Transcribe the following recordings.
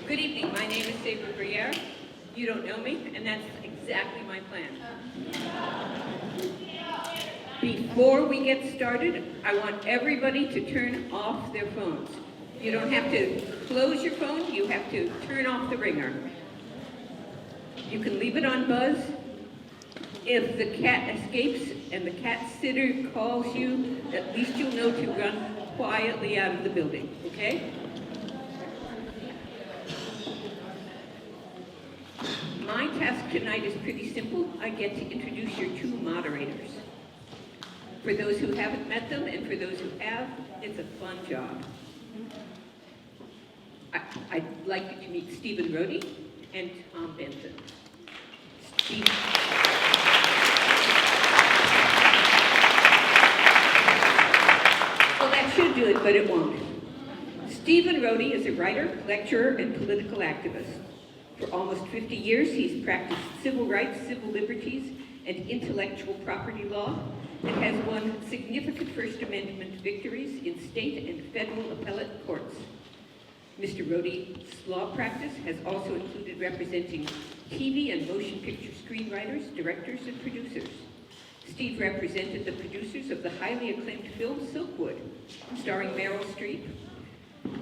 Good evening, my name is McGuire. You don't know me, and that's exactly my plan. Before we get started, I want everybody to turn off their phones. You don't have to close your phone, you have to turn off the ringer. You can leave it on buzz. If the cat escapes and the cat sitter calls you, at least you'll know to run quietly out of the building, okay? My task tonight is pretty simple. I get to introduce your two moderators. For those who haven't met them, and for those who have, it's a fun job. I'd like you to meet Stephen Rohde and Tom Benthin. Steve. Well, that should do it, but it won't. Stephen Rohde is a writer, lecturer, and political activist. For almost 50 years, he's practiced civil rights, civil liberties, and intellectual property law, and has won significant First Amendment victories in state and federal appellate courts. Mr. Rohde's law practice has also included representing TV and motion picture screenwriters, directors, and producers. Steve represented the producers of the highly acclaimed film Silkwood, starring Meryl Streep,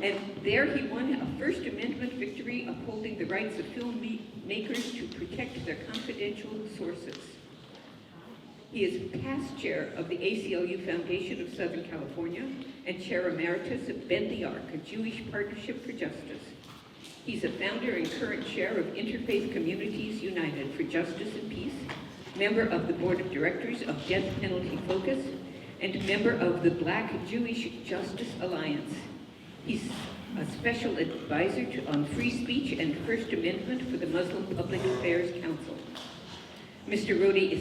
and there he won a First Amendment victory upholding the rights of filmmakers to protect their confidential sources. He is past chair of the ACLU Foundation of Southern California and chair emeritus of Bend the Arc, a Jewish Partnership for Justice. He's a founder and current chair of Interfaith Communities United for Justice and Peace, member of the board of directors of Death Penalty Focus, and member of the Black Jewish Justice Alliance. He's a special advisor on free speech and First Amendment for the Muslim Public Affairs Council. Mr. Rohde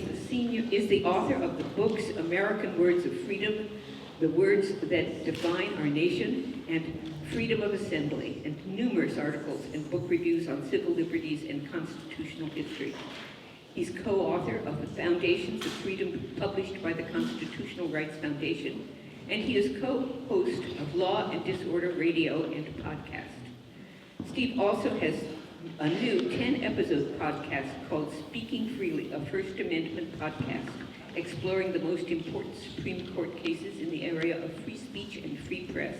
is the author of the books American Words of Freedom, The Words That Define Our Nation, and Freedom of Assembly, and numerous articles and book reviews on civil liberties and constitutional history. He's co-author of The Foundations of Freedom, published by the Constitutional Rights Foundation, and he is co-host of Law and Disorder Radio and podcast. Steve also has a new 10-episode podcast called Speaking Freely, a First Amendment podcast, exploring the most important Supreme Court cases in the area of free speech and free press.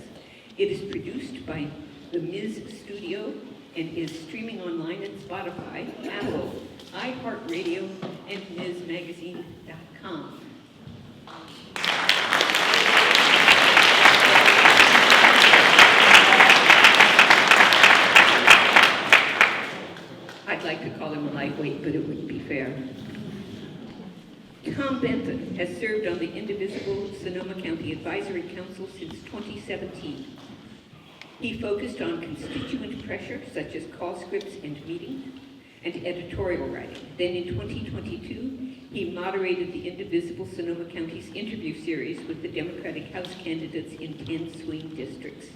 It is produced by the Ms. Studio and is streaming online at Spotify, Apple, iHeartRadio, and MsMagazine.com. I'd like to call him a lightweight, but it wouldn't be fair. Tom Benthin has served on the Indivisible Sonoma County Advisory Council since 2017. He focused on constituent pressure, such as call scripts and meetings, and editorial writing. Then in 2022, he moderated the Indivisible Sonoma County's interview series with the Democratic House candidates in 10 swing districts.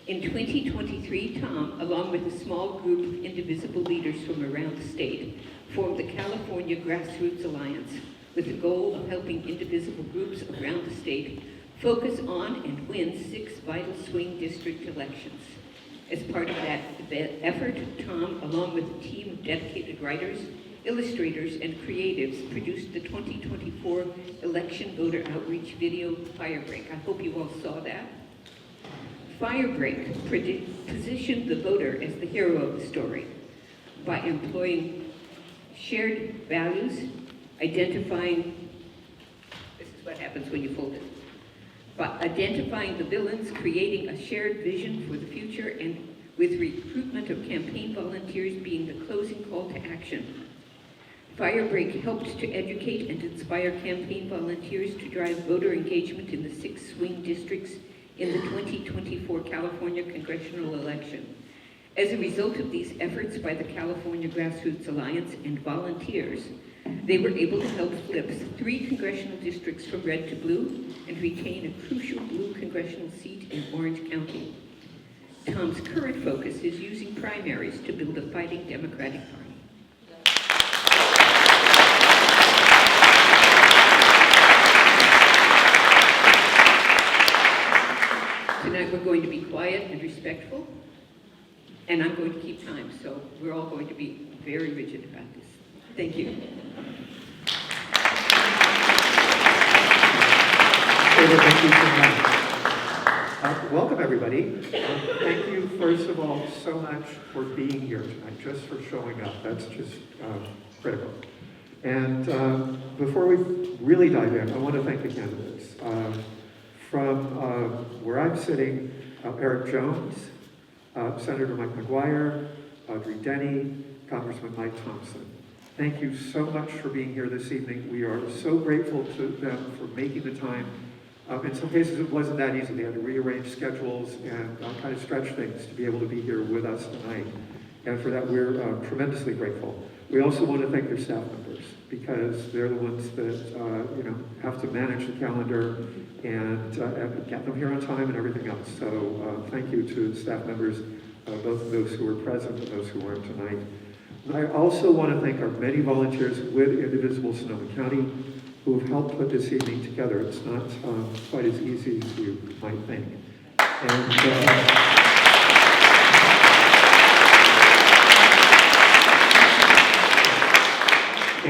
In 2023, Tom, along with a small group of Indivisible leaders from around the state, formed the California Grassroots Alliance with the goal of helping Indivisible groups around the state focus on and win 6 vital swing district elections. As part of that effort, Tom, along with a team of dedicated writers, illustrators, and creatives, produced the 2024 election voter outreach video, Firebreak. I hope you all saw that. Firebreak positioned the voter as the hero of the story by employing shared values, identifying, this is what happens when you fold it, by identifying the villains, creating a shared vision for the future, and with recruitment of campaign volunteers being the closing call to action. Firebreak helped to educate and inspire campaign volunteers to drive voter engagement in the 6 swing districts in the 2024 California congressional election. As a result of these efforts by the California Grassroots Alliance and volunteers, they were able to help flip 3 congressional districts from red to blue and retain a crucial blue congressional seat in Orange County. Tom's current focus is using primaries to build a fighting Democratic Party. Tonight we're going to be quiet and respectful. And I'm going to keep time, so we're all going to be very rigid about this. Thank you. Thank you so much. Welcome, everybody. Thank you, first of all, so much for being here tonight, just for showing up. That's just critical. And before we really dive in, I want to thank the candidates. From where I'm sitting, Eric Jones, Senator Mike McGuire, Audrey Denney, Congressman Mike Thompson. Thank you so much for being here this evening. We are so grateful to them for making the time. In some cases, it wasn't that easy. They had to rearrange schedules and kind of stretch things to be able to be here with us tonight. And for that, we're tremendously grateful. We also want to thank their staff members, because they're the ones that have to manage the calendar and get them here on time and everything else. So thank you to staff members, both of those who were present and those who weren't tonight. And I also want to thank our many volunteers with Indivisible Sonoma County who have helped put this evening together. It's not quite as easy as you might think. And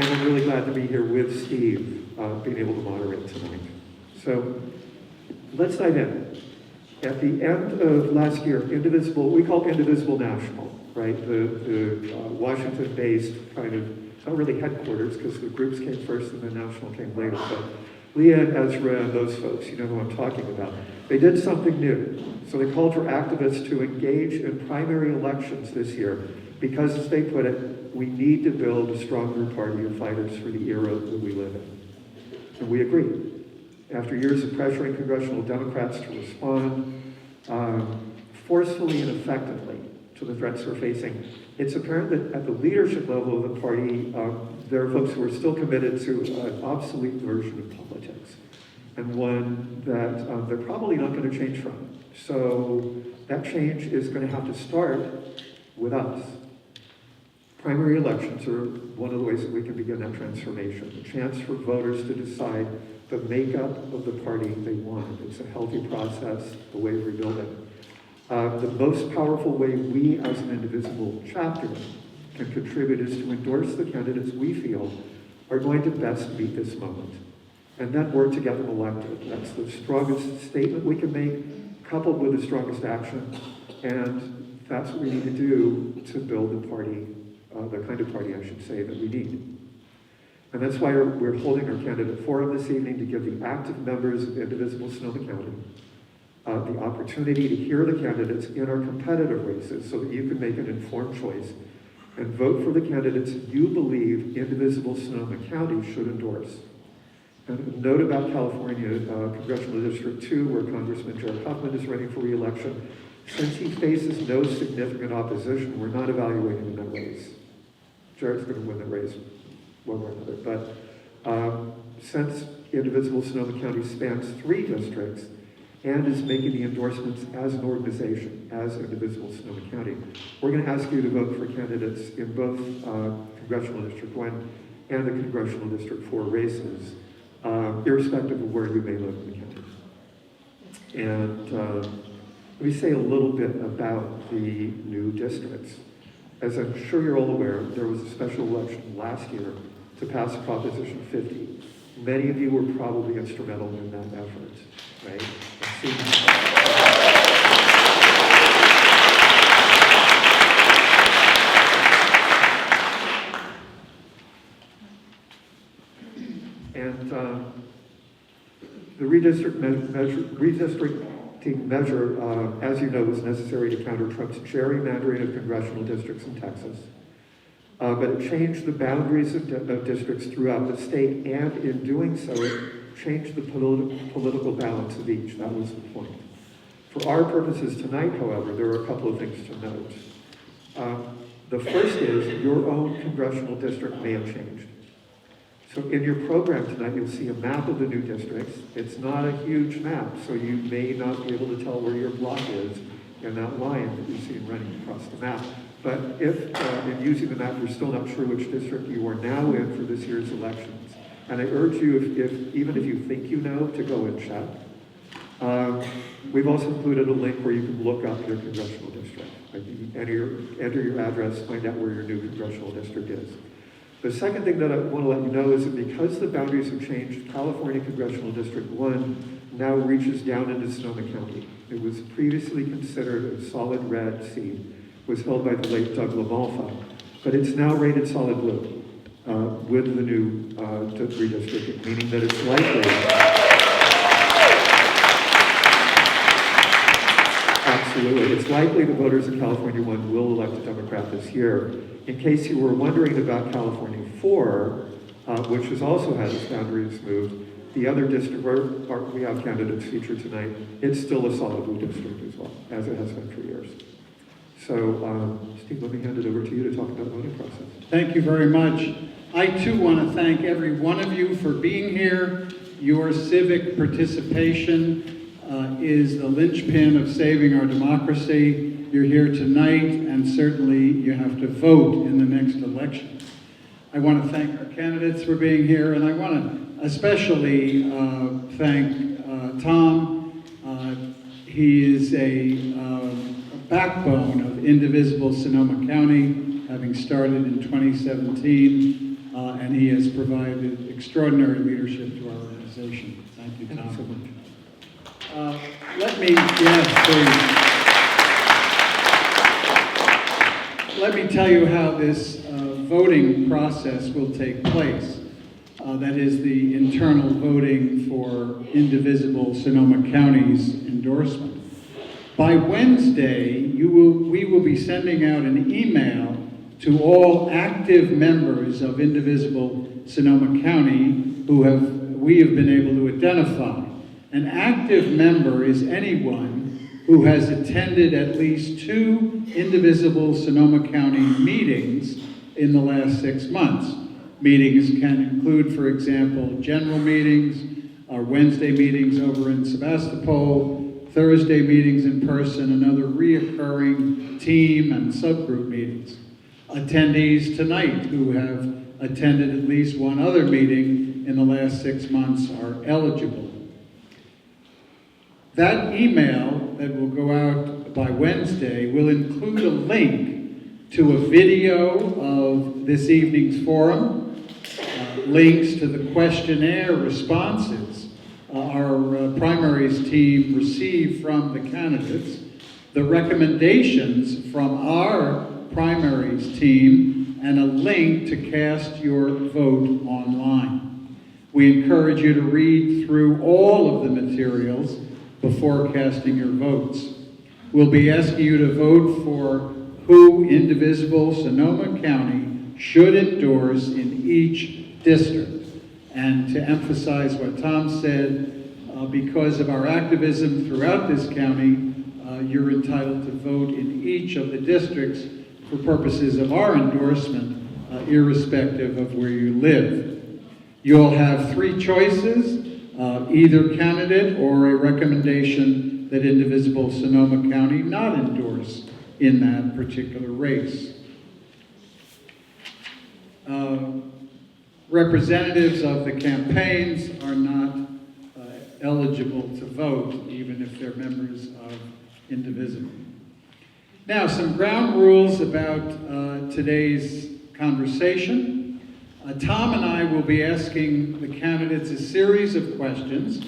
I'm really glad to be here with Steve, being able to moderate tonight. So let's dive in. At the end of last year, Indivisible, we call Indivisible National, right? The Washington-based kind of, not really headquarters, because the groups came first and the national came later, but Leah and Ezra and those folks, you know who I'm talking about. They did something new. So they called for activists to engage in primary elections this year because, as they put it, we need to build a stronger party of fighters for the era that we live in. And we agree. After years of pressuring congressional Democrats to respond forcefully and effectively to the threats we're facing, it's apparent that at the leadership level of the party, there are folks who are still committed to an obsolete version of politics, and one that they're probably not going to change from. So that change is going to have to start with us. Primary elections are one of the ways that we can begin that transformation, a chance for voters to decide the makeup of the party they want. It's a healthy process, a way of rebuilding. The most powerful way we as an Indivisible chapter can contribute is to endorse the candidates we feel are going to best meet this moment, and then work to get them elected. That's the strongest statement we can make, coupled with the strongest action, and that's what we need to do to build the party, the kind of party, I should say, that we need. And that's why we're holding our candidate forum this evening, to give the active members of Indivisible Sonoma County the opportunity to hear the candidates in our competitive races so that you can make an informed choice and vote for the candidates you believe Indivisible Sonoma County should endorse. And a note about California Congressional District 2, where Congressman Jared Huffman is running for re-election. Since he faces no significant opposition, we're not evaluating him in that race. Jared's going to win the race one way or another. But since Indivisible Sonoma County spans 3 districts and is making the endorsements as an organization, as Indivisible Sonoma County, we're going to ask you to vote for candidates in both Congressional District 1 and the Congressional District 4 races, irrespective of where you may live in the county. And let me say a little bit about the new districts. As I'm sure you're all aware, there was a special election last year to pass Proposition 50. Many of you were probably instrumental in that effort, right? And the redistricting measure, as you know, was necessary to counter Trump's gerrymandering of congressional districts in Texas. But it changed the boundaries of districts throughout the state, and in doing so, it changed the political balance of each. That was the point. For our purposes tonight, however, there are a couple of things to note. The first is your own congressional district may have changed. So in your program tonight, you'll see a map of the new districts. It's not a huge map, so you may not be able to tell where your block is in that line that you see running across the map. But if, in using the map, you're still not sure which district you are now in for this year's elections, and I urge you, even if you think you know, to go and check. We've also included a link where you can look up your congressional district. Like you enter your address, find out where your new congressional district is. The second thing that I want to let you know is that because the boundaries have changed, California Congressional District 1 now reaches down into Sonoma County. It was previously considered a solid red seat, was held by the late Doug LaMalfa, but it's now rated solid blue with the new redistricting, meaning that it's likely. Absolutely. It's likely the voters in California 1 will elect a Democrat this year. In case you were wondering about California 4, which has also had its boundaries moved, the other district where we have candidates featured tonight, it's still a solid blue district as well, as it has been for years. So, Steve, let me hand it over to you to talk about the voting process. Thank you very much. I too want to thank every one of you for being here. Your civic participation is the linchpin of saving our democracy. You're here tonight, and certainly you have to vote in the next election. I want to thank our candidates for being here, and I want to especially thank Tom. He is a backbone of Indivisible Sonoma County, having started in 2017, and he has provided extraordinary leadership to our organization. Thank you, Tom. Thank you so much. Let me tell you how this voting process will take place. That is the internal voting for Indivisible Sonoma County's endorsement. By Wednesday, we will be sending out an email to all active members of Indivisible Sonoma County who we have been able to identify. An active member is anyone who has attended at least 2 Indivisible Sonoma County meetings in the last 6 months. Meetings can include, for example, general meetings, our Wednesday meetings over in Sebastopol, Thursday meetings in person, and other reoccurring team and subgroup meetings. Attendees tonight who have attended at least one other meeting in the last 6 months are eligible. That email that will go out by Wednesday will include a link to a video of this evening's forum, links to the questionnaire responses our primaries team received from the candidates, the recommendations from our primaries team, and a link to cast your vote online. We encourage you to read through all of the materials before casting your votes. We'll be asking you to vote for who Indivisible Sonoma County should endorse in each district. And to emphasize what Tom said, because of our activism throughout this county, you're entitled to vote in each of the districts for purposes of our endorsement, irrespective of where you live. You'll have 3 choices. Either candidate or a recommendation that Indivisible Sonoma County not endorse in that particular race. Representatives of the campaigns are not eligible to vote, even if they're members of Indivisible. Now, some ground rules about today's conversation. Tom and I will be asking the candidates a series of questions,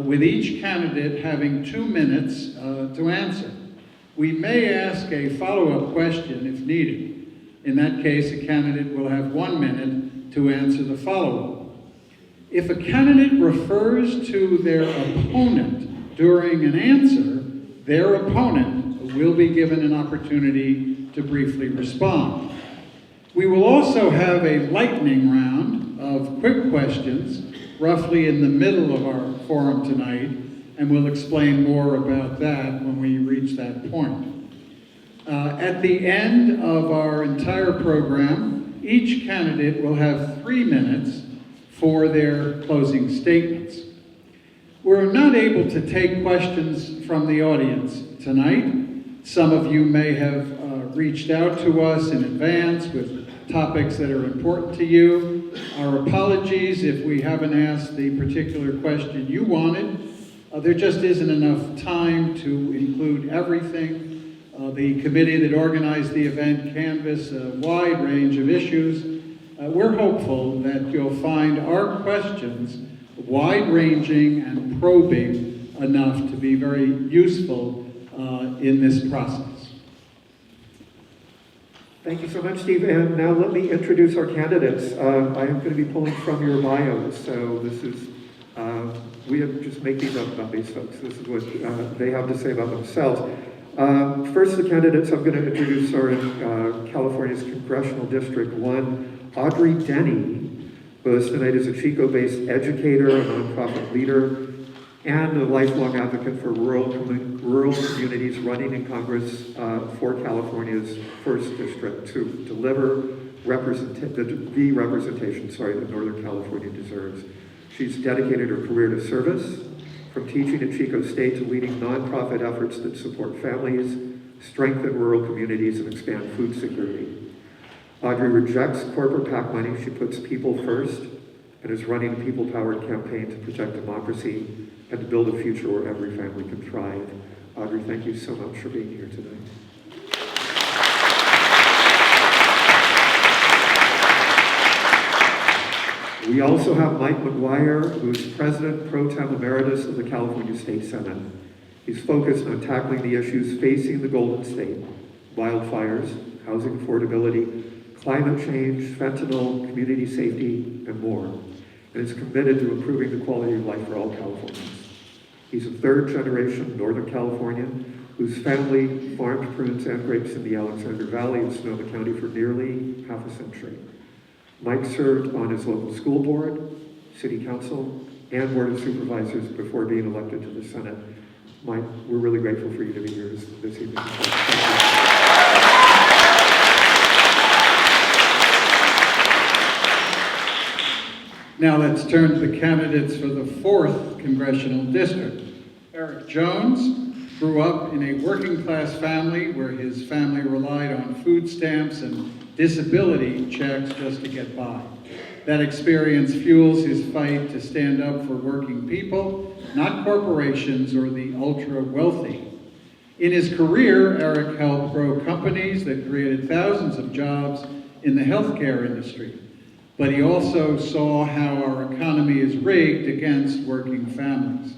with each candidate having 2 minutes to answer. We may ask a follow-up question if needed. In that case, a candidate will have 1 minute to answer the follow-up. If a candidate refers to their opponent during an answer, their opponent will be given an opportunity to briefly respond. We will also have a lightning round of quick questions roughly in the middle of our forum tonight, and we'll explain more about that when we reach that point. At the end of our entire program, each candidate will have 3 minutes for their closing statements. We're not able to take questions from the audience tonight. Some of you may have reached out to us in advance with topics that are important to you. Our apologies if we haven't asked the particular question you wanted. There just isn't enough time to include everything. The committee that organized the event canvassed a wide range of issues. We're hopeful that you'll find our questions wide-ranging and probing enough to be very useful in this process. Thank you so much, Steve. And now let me introduce our candidates. I am going to be pulling from your bios. So this is, we have just make these up about these folks. This is what they have to say about themselves. First, the candidates I'm going to introduce are in California's Congressional District 1. Audrey Denney, who is tonight is a Chico-based educator, a nonprofit leader, and a lifelong advocate for rural communities, running in Congress for California's 1st District to deliver the representation that Northern California deserves. She's dedicated her career to service, from teaching at Chico State to leading nonprofit efforts that support families, strengthen rural communities, and expand food security. Audrey rejects corporate PAC money. She puts people first and is running a people-powered campaign to protect democracy and to build a future where every family can thrive. Audrey, thank you so much for being here today. We also have Mike McGuire, who's President Pro Tem Emeritus of the California State Senate. He's focused on tackling the issues facing the Golden State: wildfires, housing affordability, climate change, fentanyl, community safety, and more. And is committed to improving the quality of life for all Californians. He's a third-generation Northern Californian whose family farmed prunes and grapes in the Alexander Valley of Sonoma County for nearly half a century. Mike served on his local school board, city council, and board of supervisors before being elected to the Senate. Mike, we're really grateful for you to be here this evening. Now let's turn to the candidates for the 4th Congressional District. Eric Jones grew up in a working-class family where his family relied on food stamps and disability checks just to get by. That experience fuels his fight to stand up for working people, not corporations or the ultra-wealthy. In his career, Eric helped grow companies that created thousands of jobs in the healthcare industry. But he also saw how our economy is rigged against working families.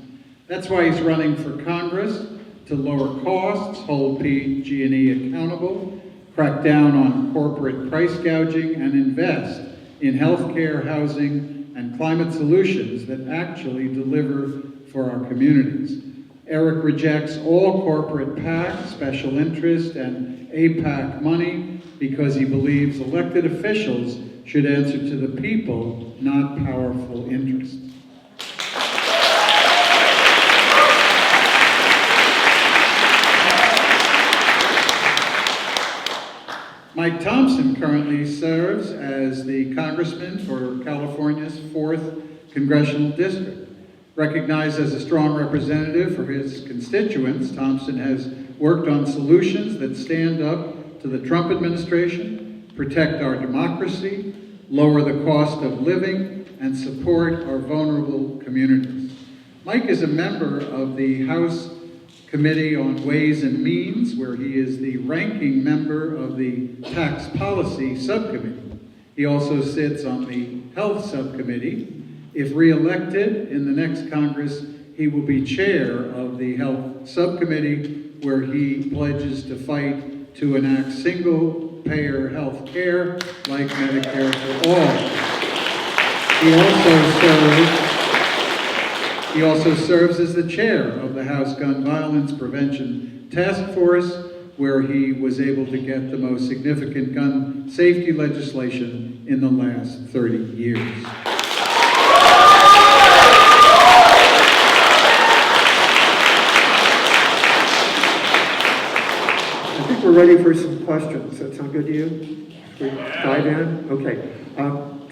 That's why he's running for Congress to lower costs, hold PG&E accountable, crack down on corporate price gouging, and invest in healthcare, housing, and climate solutions that actually deliver for our communities. Eric rejects all corporate PAC, special interest, and APAC money because he believes elected officials should answer to the people, not powerful interests. Mike Thompson currently serves as the congressman for California's 4th Congressional District. Recognized as a strong representative for his constituents, Thompson has worked on solutions that stand up to the Trump administration, protect our democracy, lower the cost of living, and support our vulnerable communities. Mike is a member of the House Committee on Ways and Means, where he is the ranking member of the Tax Policy Subcommittee. He also sits on the Health Subcommittee. If re-elected in the next Congress, he will be chair of the Health Subcommittee, where he pledges to fight to enact single-payer health care like Medicare for all. He also serves as the chair of the House Gun Violence Prevention Task Force, where he was able to get the most significant gun safety legislation in the last 30 years. I think we're ready for some questions. Does that sound good to you? Should we dive in? Okay.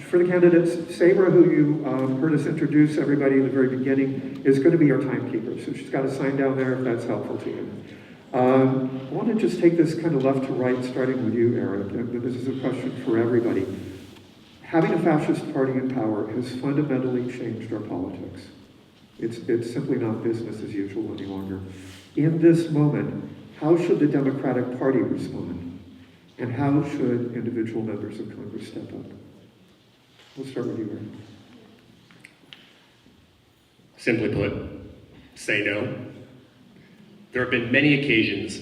For the candidates, Sabra, who you heard us introduce everybody in the very beginning, is going to be our timekeeper. So she's got a sign down there if that's helpful to you. I want to just take this kind of left to right, starting with you, Eric. And this is a question for everybody. Having a fascist party in power has fundamentally changed our politics. It's simply not business as usual any longer. In this moment, how should the Democratic Party respond? And how should individual members of Congress step up? We'll start with you, Ray. Simply put, say no. There have been many occasions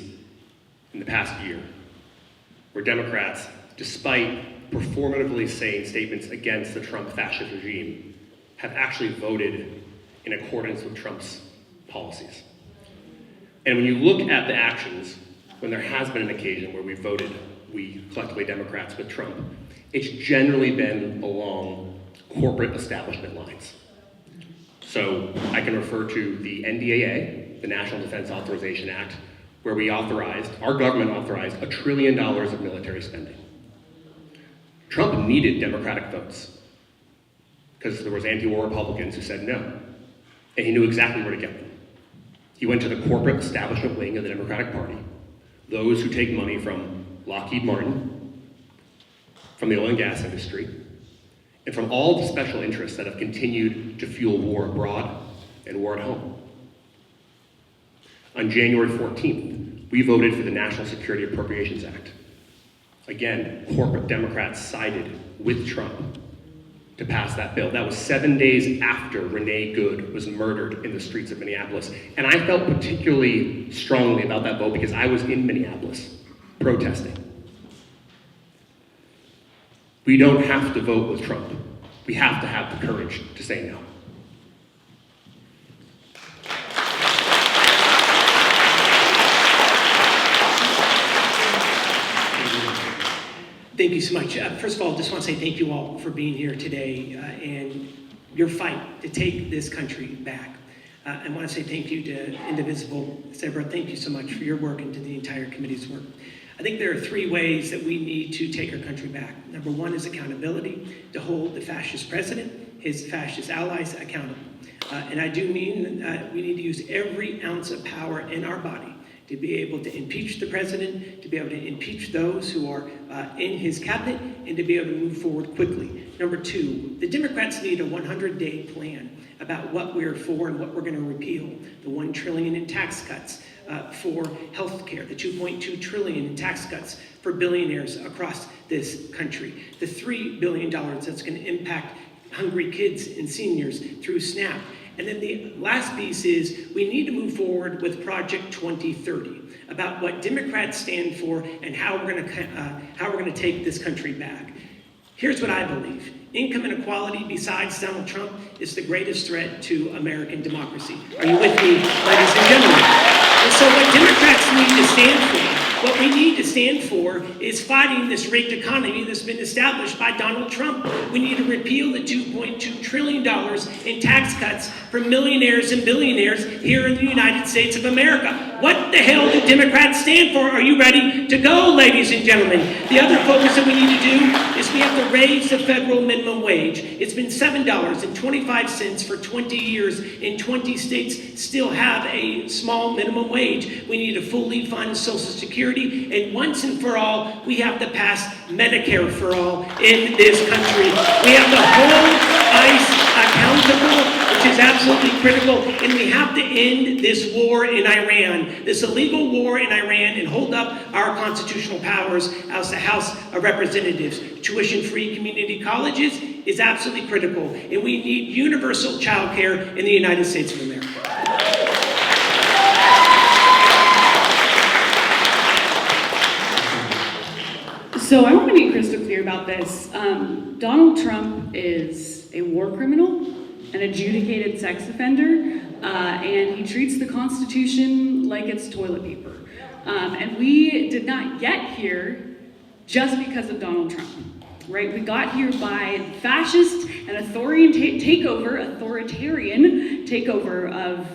in the past year where Democrats, despite performatively saying statements against the Trump fascist regime, have actually voted in accordance with Trump's policies. And when you look at the actions, when there has been an occasion where we voted, we collectively Democrats with Trump, it's generally been along corporate establishment lines. So I can refer to the NDAA, the National Defense Authorization Act, where our government authorized $1 trillion of military spending. Trump needed Democratic votes because there was anti-war Republicans who said no, and he knew exactly where to get them. He went to the corporate establishment wing of the Democratic Party, those who take money from Lockheed Martin, from the oil and gas industry, and from all the special interests that have continued to fuel war abroad and war at home. On January 14th, we voted for the National Security Appropriations Act. Again, corporate Democrats sided with Trump to pass that bill. That was 7 days after Renee Good was murdered in the streets of Minneapolis. And I felt particularly strongly about that vote because I was in Minneapolis protesting. We don't have to vote with Trump. We have to have the courage to say no. Thank you so much. First of all, just want to say thank you all for being here today and your fight to take this country back. I want to say thank you to Indivisible. Deborah, thank you so much for your work and to the entire committee's work. I think there are 3 ways that we need to take our country back. Number 1 is accountability, to hold the fascist president, his fascist allies accountable. And I do mean we need to use every ounce of power in our body to be able to impeach the president, to be able to impeach those who are in his cabinet, and to be able to move forward quickly. Number 2, the Democrats need a 100-day plan about what we're for and what we're going to repeal. The $1 trillion in tax cuts for health care, the $2.2 trillion in tax cuts for billionaires across this country, the $3 billion that's going to impact hungry kids and seniors through SNAP. And then the last piece is we need to move forward with Project 2030 about what Democrats stand for and how we're going to take this country back. Here's what I believe. Income inequality, besides Donald Trump, is the greatest threat to American democracy. Are you with me, ladies and gentlemen? And so what Democrats need to stand for, what we need to stand for is fighting this rigged economy that's been established by Donald Trump. We need to repeal the $2.2 trillion in tax cuts for millionaires and billionaires here in the United States of America. What the hell do Democrats stand for? Are you ready to go, ladies and gentlemen? The other focus that we need to do is we have to raise the federal minimum wage. It's been $7.25 for 20 years, and 20 states still have a small minimum wage. We need to fully fund Social Security, and once and for all, we have to pass Medicare for all in this country. We have to hold ICE accountable, which is absolutely critical, and we have to end this war in Iran, this illegal war in Iran, and hold up our constitutional powers as the House of Representatives. Tuition-free community colleges is absolutely critical, and we need universal child care in the United States of America. So I want to be crystal clear about this. Donald Trump is a war criminal, an adjudicated sex offender, and he treats the Constitution like it's toilet paper. And we did not get here just because of Donald Trump, right? We got here by fascist and authoritarian takeover of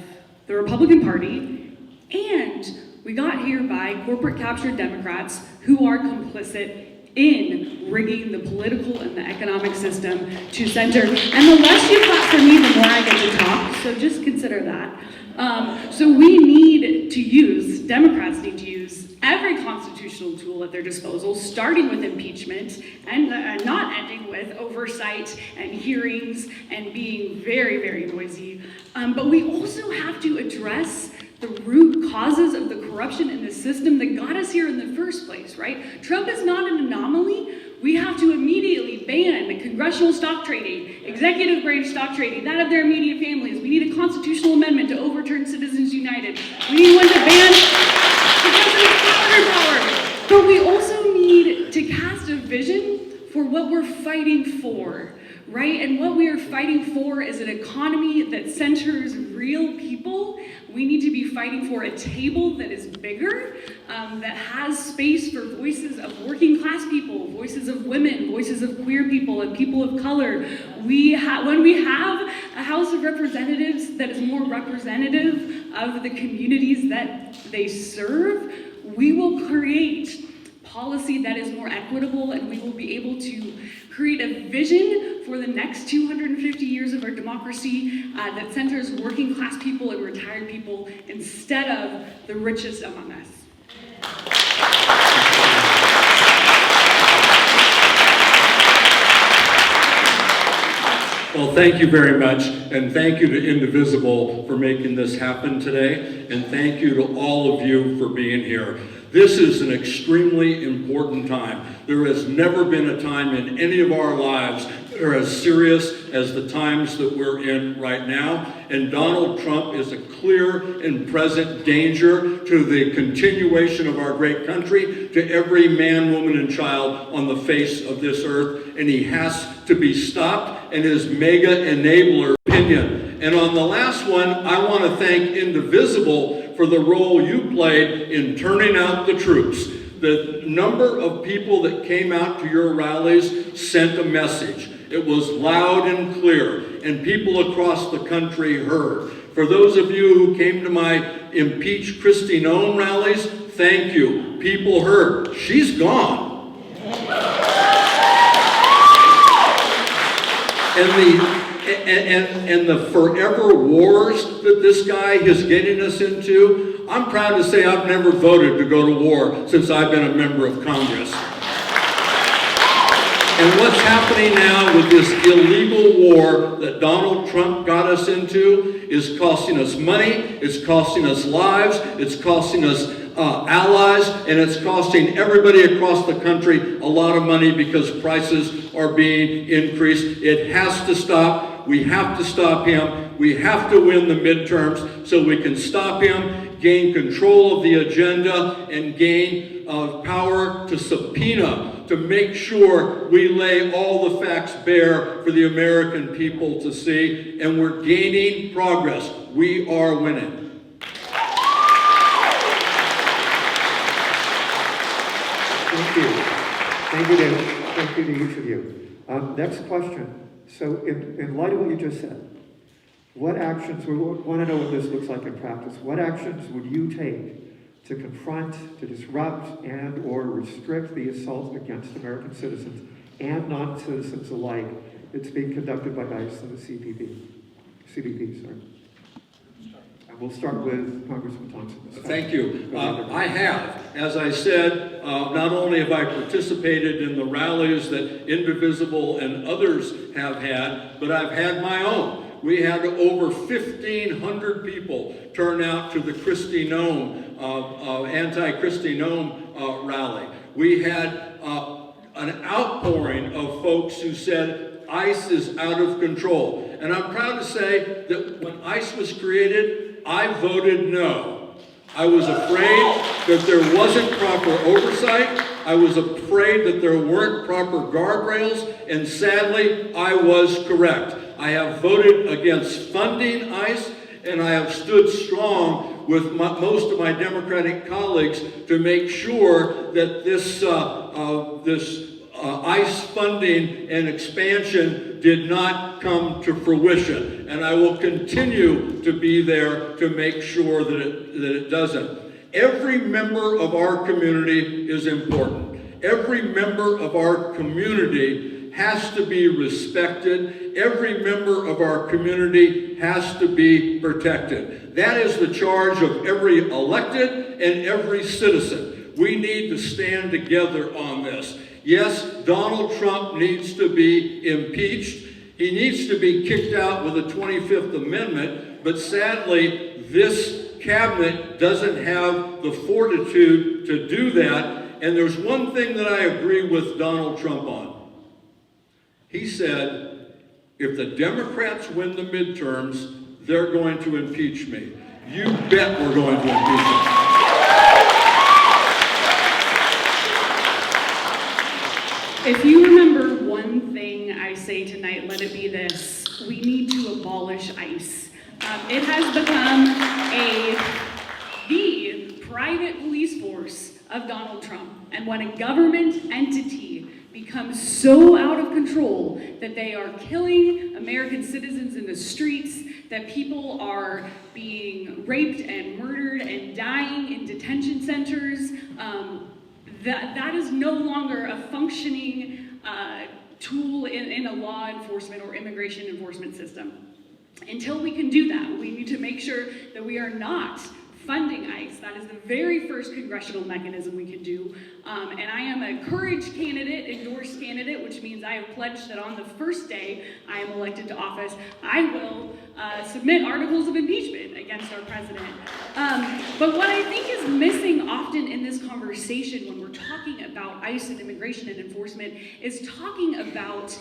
the Republican Party, and we got here by corporate captured Democrats who are complicit in rigging the political and the economic system to center. And the less you clap for me, the more I get to talk, so just consider that. So we need to use, Democrats need to use every constitutional tool at their disposal, starting with impeachment and not ending with oversight and hearings and being very, very noisy. But we also have to address the root causes of the corruption in the system that got us here in the first place, right? Trump is not an anomaly. We have to immediately ban the congressional stock trading, executive branch stock trading, that of their immediate families. We need a constitutional amendment to overturn Citizens United. We need one to ban the president's power. But we also need to cast a vision for what we're fighting for, right? And what we are fighting for is an economy that centers real people. We need to be fighting for a table that is bigger, that has space for voices of working class people, voices of women, voices of queer people, and people of color. When we have a House of Representatives that is more representative of the communities that they serve, we will create policy that is more equitable, and we will be able to create a vision for the next 250 years of our democracy that centers working class people and retired people instead of the richest among us. Well, thank you very much, and thank you to Indivisible for making this happen today, and thank you to all of you for being here. This is an extremely important time. There has never been a time in any of our lives that are as serious as the times that we're in right now. And Donald Trump is a clear and present danger to the continuation of our great country, to every man, woman, and child on the face of this earth. And he has to be stopped, and his mega enabler opinion. And on the last one, I want to thank Indivisible for the role you played in turning out the troops. The number of people that came out to your rallies sent a message. It was loud and clear, and people across the country heard. For those of you who came to my Impeach Kristi Noem rallies, thank you. People heard. She's gone. And the forever wars that this guy is getting us into, I'm proud to say I've never voted to go to war since I've been a member of Congress. And what's happening now with this illegal war that Donald Trump got us into is costing us money, it's costing us lives, it's costing us allies, and it's costing everybody across the country a lot of money because prices are being increased. It has to stop. We have to stop him. We have to win the midterms so we can stop him, gain control of the agenda, and gain power to subpoena, to make sure we lay all the facts bare for the American people to see, and we're gaining progress. We are winning. Thank you. Thank you, David. Thank you to each of you. Next question. So in light of what you just said, what actions, we want to know what this looks like in practice, what actions would you take to confront, to disrupt, and or restrict the assault against American citizens and non-citizens alike that's being conducted by ICE and the CBP, sorry. And we'll start with Congressman Thompson. Thank you. I have. As I said, not only have I participated in the rallies that Indivisible and others have had, but I've had my own. We had over 1,500 people turn out to the Kristi Noem, anti-Kristi Noem rally. We had an outpouring of folks who said ICE is out of control. And I'm proud to say that when ICE was created, I voted no. I was afraid that there wasn't proper oversight. I was afraid that there weren't proper guardrails, and sadly, I was correct. I have voted against funding ICE, and I have stood strong with most of my Democratic colleagues to make sure that this ICE funding and expansion did not come to fruition. And I will continue to be there to make sure that it doesn't. Every member of our community is important. Every member of our community has to be respected. Every member of our community has to be protected. That is the charge of every elected and every citizen. We need to stand together on this. Yes, Donald Trump needs to be impeached. He needs to be kicked out with the 25th Amendment, but sadly, this cabinet doesn't have the fortitude to do that. And there's one thing that I agree with Donald Trump on. He said, if the Democrats win the midterms, they're going to impeach me. You bet we're going to impeach him. If you remember one thing I say tonight, let it be this: we need to abolish ICE. It has become the private police force of Donald Trump. And when a government entity becomes so out of control that they are killing American citizens in the streets, that people are being raped and murdered and dying in detention centers, that is no longer a functioning tool in a law enforcement or immigration enforcement system. Until we can do that, we need to make sure that we are not funding ICE. That is the very first congressional mechanism we can do. And I am a courage candidate, endorsed candidate, which means I have pledged that on the first day I am elected to office, I will submit articles of impeachment against our president. But what I think is missing often in this conversation when we're talking about ICE and immigration and enforcement is talking about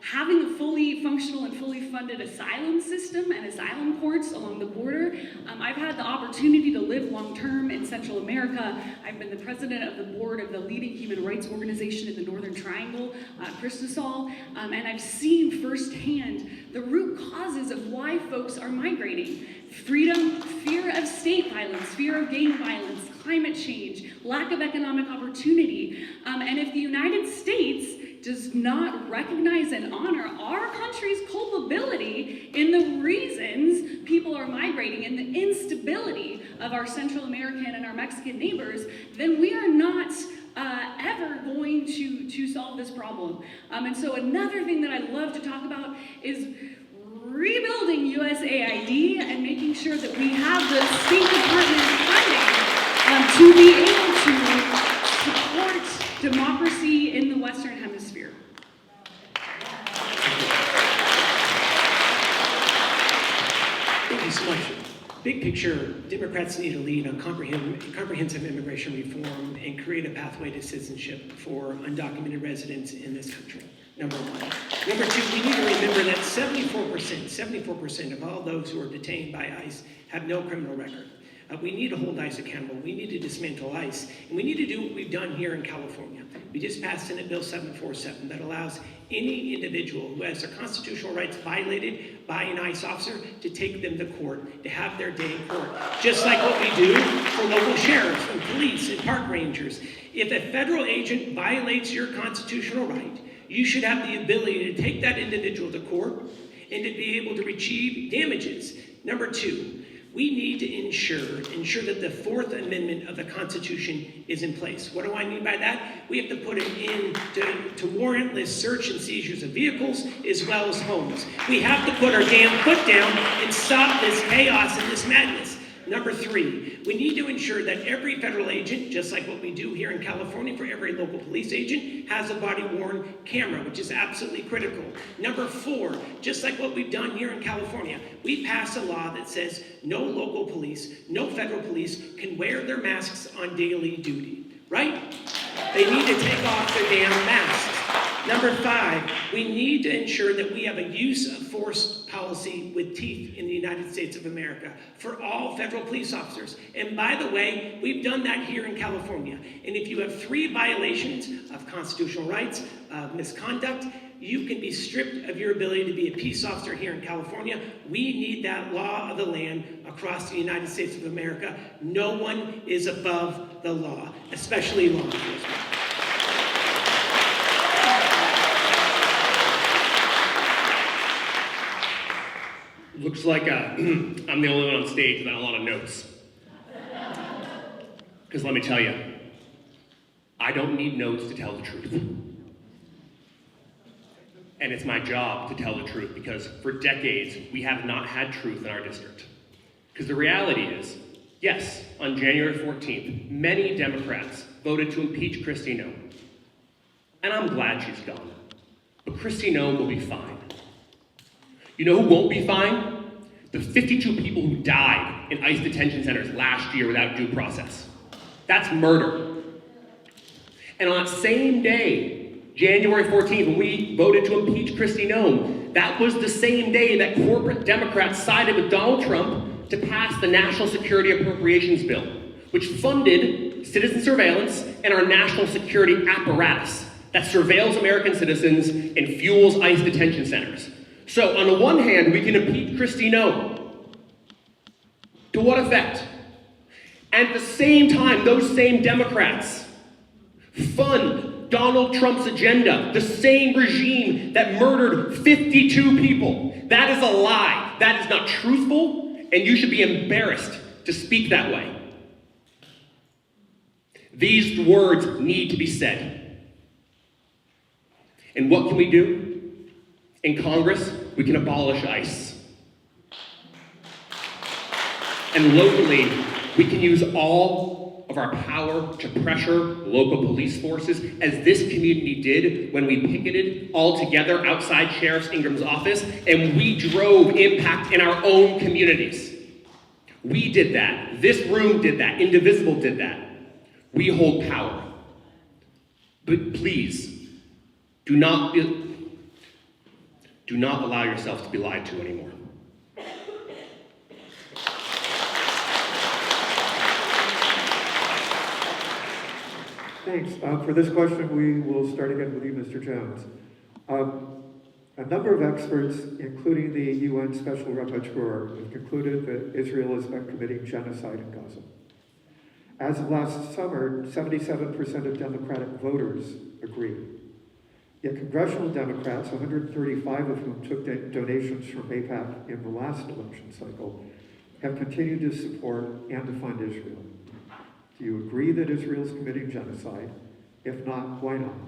having a fully functional and fully funded asylum system and asylum courts along the border. I've had the opportunity to live long-term in Central America. I've been the president of the board of the leading human rights organization in the Northern Triangle, Cristasol, and I've seen firsthand the root causes of why folks are migrating. Freedom, fear of state violence, fear of gang violence, climate change, lack of economic opportunity. And if the United States does not recognize and honor our country's culpability in the reasons people are migrating and the instability of our Central American and our Mexican neighbors, then we are not ever going to solve this problem. And so another thing that I love to talk about is rebuilding USAID and making sure that we have the State Department funding to be able to support democracy in the Western Hemisphere. Thank you so much. Big picture, Democrats need to lead on comprehensive immigration reform and create a pathway to citizenship for undocumented residents in this country. Number one. Number two, we need to remember that 74% of all those who are detained by ICE have no criminal record. We need to hold ICE accountable. We need to dismantle ICE. And we need to do what we've done here in California. We just passed Senate Bill 747 that allows any individual who has their constitutional rights violated by an ICE officer to take them to court, to have their day in court. Just like what we do for local sheriffs and police and park rangers. If a federal agent violates your constitutional right, you should have the ability to take that individual to court and to be able to retrieve damages. Number two, we need to ensure that the Fourth Amendment of the Constitution is in place. What do I mean by that? We have to put an end to warrantless search and seizures of vehicles as well as homes. We have to put our damn foot down and stop this chaos and this madness. Number three, we need to ensure that every federal agent, just like what we do here in California for every local police agent, has a body-worn camera, which is absolutely critical. Number four, just like what we've done here in California, we passed a law that says no local police, no federal police can wear their masks on daily duty, right? They need to take off their damn masks. Number five, we need to ensure that we have a use of force policy with teeth in the United States of America for all federal police officers. And by the way, we've done that here in California. And if you have 3 violations of constitutional rights, of misconduct, you can be stripped of your ability to be a peace officer here in California. We need that law of the land across the United States of America. No one is above the law, especially law enforcement. Looks like I'm the only one on stage without a lot of notes. Because let me tell you, I don't need notes to tell the truth. And it's my job to tell the truth because for decades, we have not had truth in our district. Because the reality is, yes, on January 14th, many Democrats voted to impeach Kristi Noem. And I'm glad she's gone. But Kristi Noem will be fine. You know who won't be fine? The 52 people who died in ICE detention centers last year without due process. That's murder. And on that same day, January 14th, when we voted to impeach Kristi Noem, that was the same day that corporate Democrats sided with Donald Trump to pass the National Security Appropriations Bill, which funded citizen surveillance and our national security apparatus that surveils American citizens and fuels ICE detention centers. So on the one hand, we can impeach Kristi Noem. To what effect? And at the same time, those same Democrats fund Donald Trump's agenda, the same regime that murdered 52 people. That is a lie. That is not truthful, and you should be embarrassed to speak that way. These words need to be said. And what can we do? In Congress, we can abolish ICE. And locally, we can use all of our power to pressure local police forces, as this community did when we picketed all together outside Sheriff Ingram's office, and we drove impact in our own communities. We did that. This room did that. Indivisible did that. We hold power. But please, do not allow yourself to be lied to anymore. Thanks. For this question, we will start again with you, Mr. Jones. A number of experts, including the UN Special Rapporteur, have concluded that Israel has been committing genocide in Gaza. As of last summer, 77% of Democratic voters agree. Yet congressional Democrats, 135 of whom took donations from AIPAC in the last election cycle, have continued to support and to fund Israel. Do you agree that Israel is committing genocide? If not, why not?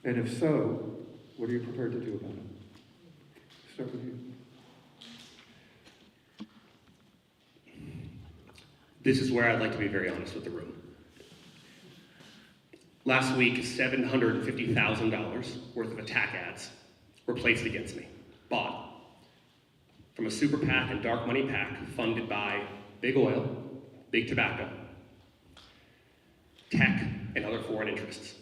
And if so, what are you prepared to do about it? Start with you. This is where I'd like to be very honest with the room. Last week, $750,000 worth of attack ads were placed against me, bought from a super PAC and dark money PAC funded by big oil, big tobacco, tech, and other foreign interests.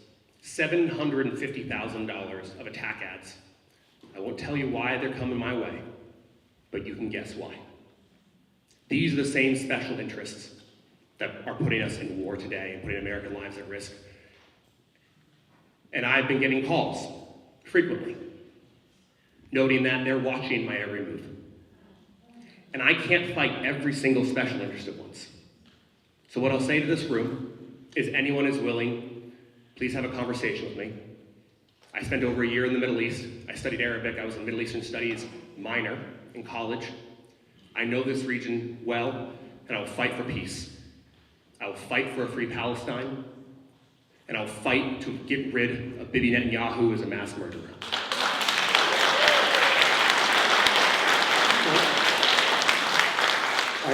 $750,000 of attack ads. I won't tell you why they're coming my way, but you can guess why. These are the same special interests that are putting us in war today and putting American lives at risk. And I've been getting calls frequently, noting that they're watching my every move. And I can't fight every single special interest at once. So what I'll say to this room is, anyone is willing, please have a conversation with me. I spent over a year in the Middle East. I studied Arabic. I was a Middle Eastern Studies minor in college. I know this region well, and I will fight for peace. I will fight for a free Palestine, and I'll fight to get rid of Bibi Netanyahu as a mass murderer. I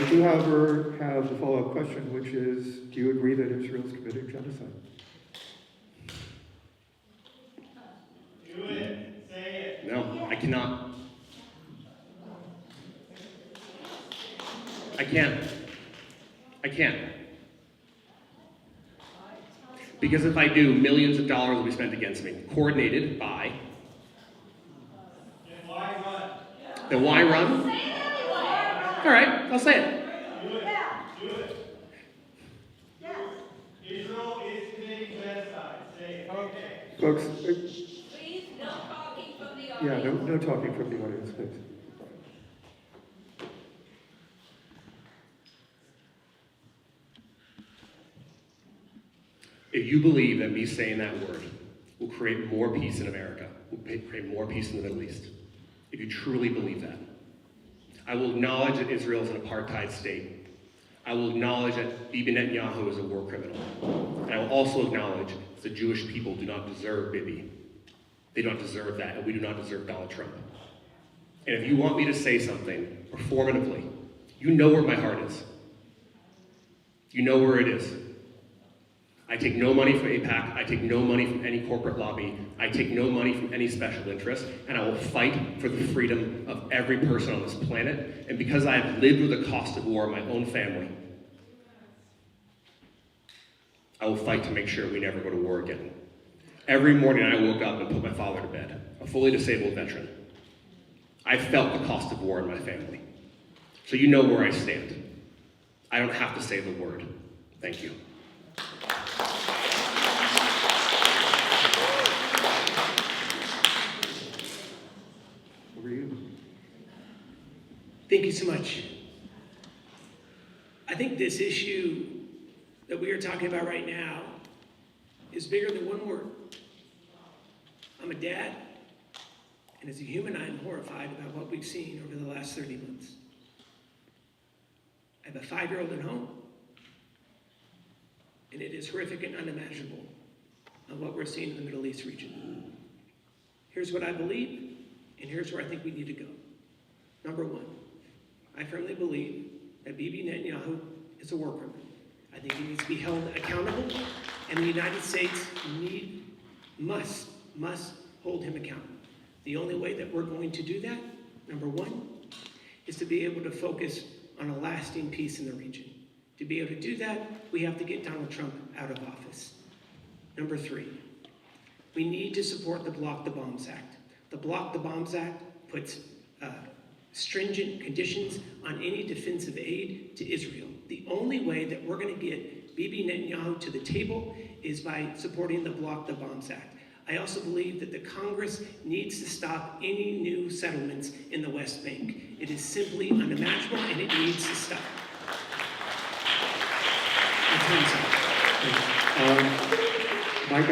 do, however, have a follow-up question, which is, do you agree that Israel is committing genocide? Do it. Say it. No, I cannot. I can't. Because if I do, millions of dollars will be spent against me, coordinated by... Then why run? Then why run? All right, I'll say it. Do it. Do it. Yes. Israel is committing genocide. Say it. Okay. Folks, Please, no talking from the audience. yeah, no talking from the audience, please. If you believe that me saying that word will create more peace in America, will create more peace in the Middle East, if you truly believe that, I will acknowledge that Israel is an apartheid state. I will acknowledge that Bibi Netanyahu is a war criminal. And I will also acknowledge that the Jewish people do not deserve Bibi. They don't deserve that, and we do not deserve Donald Trump. And if you want me to say something performatively, you know where my heart is. You know where it is. I take no money from AIPAC. I take no money from any corporate lobby. I take no money from any special interest, and I will fight for the freedom of every person on this planet. And because I have lived with the cost of war in my own family, I will fight to make sure we never go to war again. Every morning I woke up and put my father to bed, a fully disabled veteran. I felt the cost of war in my family. So you know where I stand. I don't have to say the word. Thank you. Over to you. Thank you so much. I think this issue that we are talking about right now is bigger than one word. I'm a dad, and as a human, I am horrified about what we've seen over the last 30 months. I have a 5-year-old at home, and it is horrific and unimaginable on what we're seeing in the Middle East region. Here's what I believe, and here's where I think we need to go. Number one, I firmly believe that Bibi Netanyahu is a war criminal. I think he needs to be held accountable, and the United States must hold him accountable. The only way that we're going to do that, number one, is to be able to focus on a lasting peace in the region. To be able to do that, we have to get Donald Trump out of office. Number three, we need to support the Block the Bombs Act. The Block the Bombs Act puts stringent conditions on any defensive aid to Israel. The only way that we're going to get Bibi Netanyahu to the table is by supporting the Block the Bombs Act. I also believe that the Congress needs to stop any new settlements in the West Bank. It is simply unimaginable, and it needs to stop. Mike,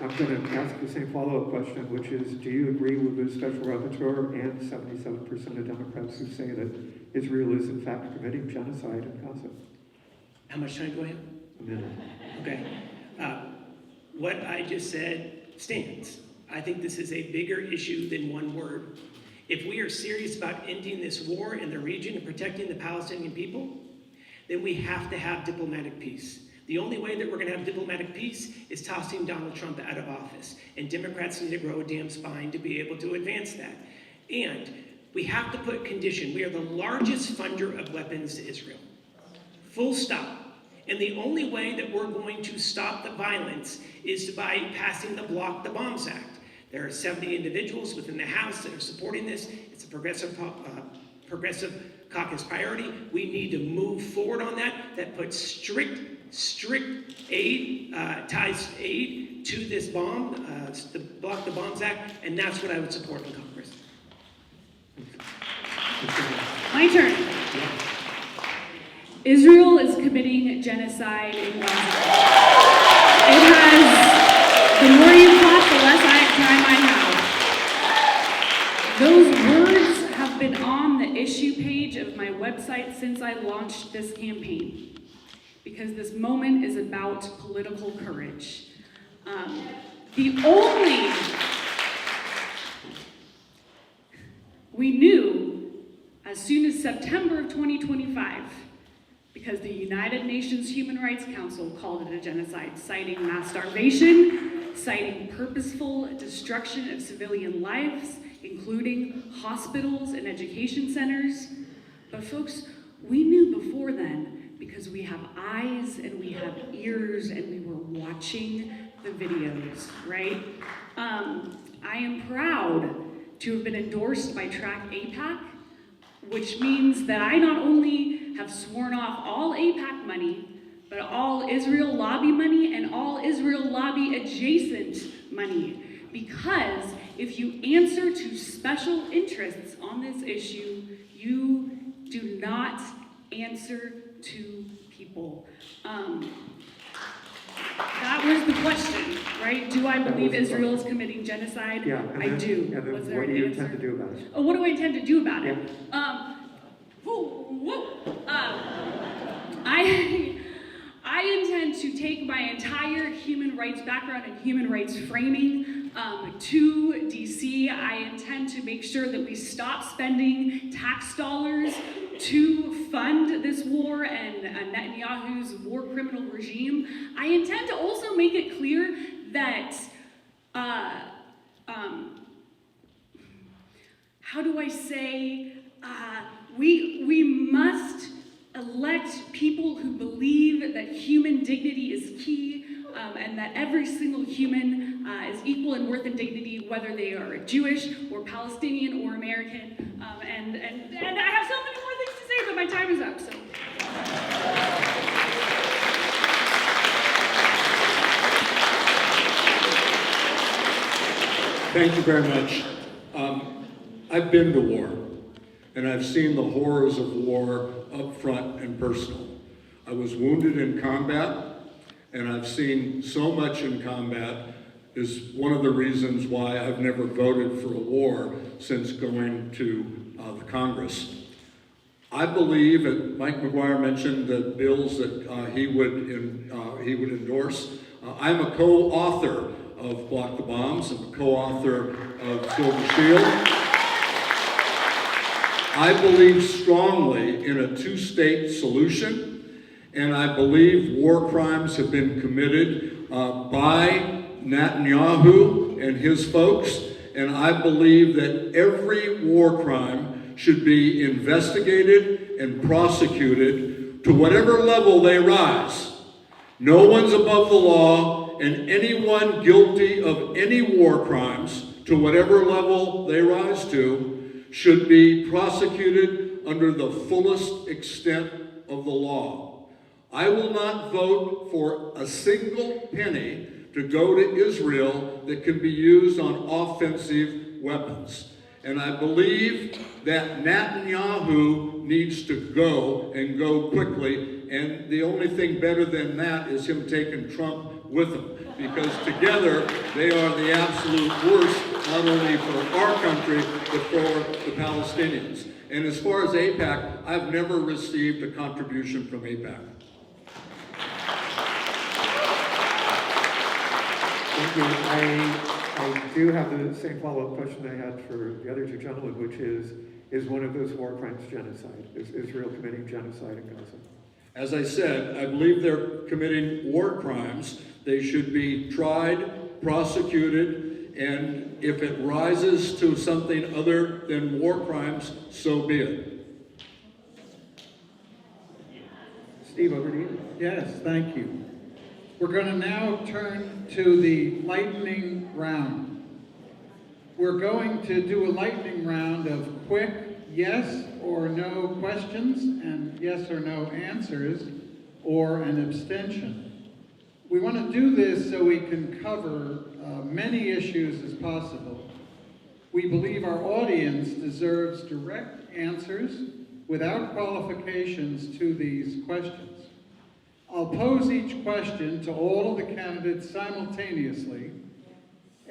I'm going to ask the same follow-up question, which is, do you agree with the special rapporteur and 77% of Democrats who say that Israel is in fact committing genocide in Gaza? How much time do I have? A minute. Okay. What I just said stands. I think this is a bigger issue than one word. If we are serious about ending this war in the region and protecting the Palestinian people, then we have to have diplomatic peace. The only way that we're going to have diplomatic peace is tossing Donald Trump out of office. And Democrats need to grow a damn spine to be able to advance that. And we have to put condition. We are the largest funder of weapons to Israel. Full stop. And the only way that we're going to stop the violence is by passing the Block the Bombs Act. There are 70 individuals within the House that are supporting this. It's a progressive caucus priority. We need to move forward on that. That puts strict aid, ties aid to this bomb, the Block the Bombs Act, and that's what I would support in Congress. My turn. Israel is committing genocide in Gaza. It has, the more you plot, the less time I have. Those words have been on the issue page of my website since I launched this campaign, because this moment is about political courage. We knew as soon as September of 2025, because the United Nations Human Rights Council called it a genocide, citing mass starvation, citing purposeful destruction of civilian lives, including hospitals and education centers. But folks, we knew before then, because we have eyes and we have ears and we were watching the videos, right? I am proud to have been endorsed by Track AIPAC, which means that I not only have sworn off all AIPAC money, but all Israel lobby money and all Israel lobby adjacent money. Because if you answer to special interests on this issue, you do not answer to people. That was the question, right? Do I believe Israel is committing genocide? Yeah, I do. And then Was there what do an you answer? intend to do about it? Oh, what do I intend to do about it? Yeah. I I intend to take my entire human rights background and human rights framing to DC. I intend to make sure that we stop spending tax dollars to fund this war and Netanyahu's war criminal regime. I intend to also make it clear that, how do I say, we must elect people who believe that human dignity is key, and that every single human is equal in worth and dignity, whether they are Jewish or Palestinian or American. And I have so many more things to say, but my time is up. So. Thank you very much. I've been to war, and I've seen the horrors of war up front and personal. I was wounded in combat, and I've seen so much in combat is one of the reasons why I've never voted for a war since going to the Congress. I believe, and Mike McGuire mentioned the bills that he would endorse. I'm a co-author of Block the Bombs. I'm a co-author of Silver Shield. I believe strongly in a two-state solution, and I believe war crimes have been committed by Netanyahu and his folks, and I believe that every war crime should be investigated and prosecuted to whatever level they rise. No one's above the law, and anyone guilty of any war crimes, to whatever level they rise to, should be prosecuted under the fullest extent of the law. I will not vote for a single penny to go to Israel that can be used on offensive weapons. And I believe that Netanyahu needs to go, and go quickly, and the only thing better than that is him taking Trump with him, because together they are the absolute worst, not only for our country, but for the Palestinians. And as far as AIPAC, I've never received a contribution from AIPAC. Thank you. I do have the same follow-up question I had for the other two gentlemen, which is one of those war crimes genocide? Is Israel committing genocide in Gaza? As I said, I believe they're committing war crimes. They should be tried, prosecuted, and if it rises to something other than war crimes, so be it. Steve, over to you. Yes, thank you. We're going to now turn to the lightning round. We're going to do a lightning round of quick yes or no questions and yes or no answers, or an abstention. We want to do this so we can cover many issues as possible. We believe our audience deserves direct answers without qualifications to these questions. I'll pose each question to all of the candidates simultaneously.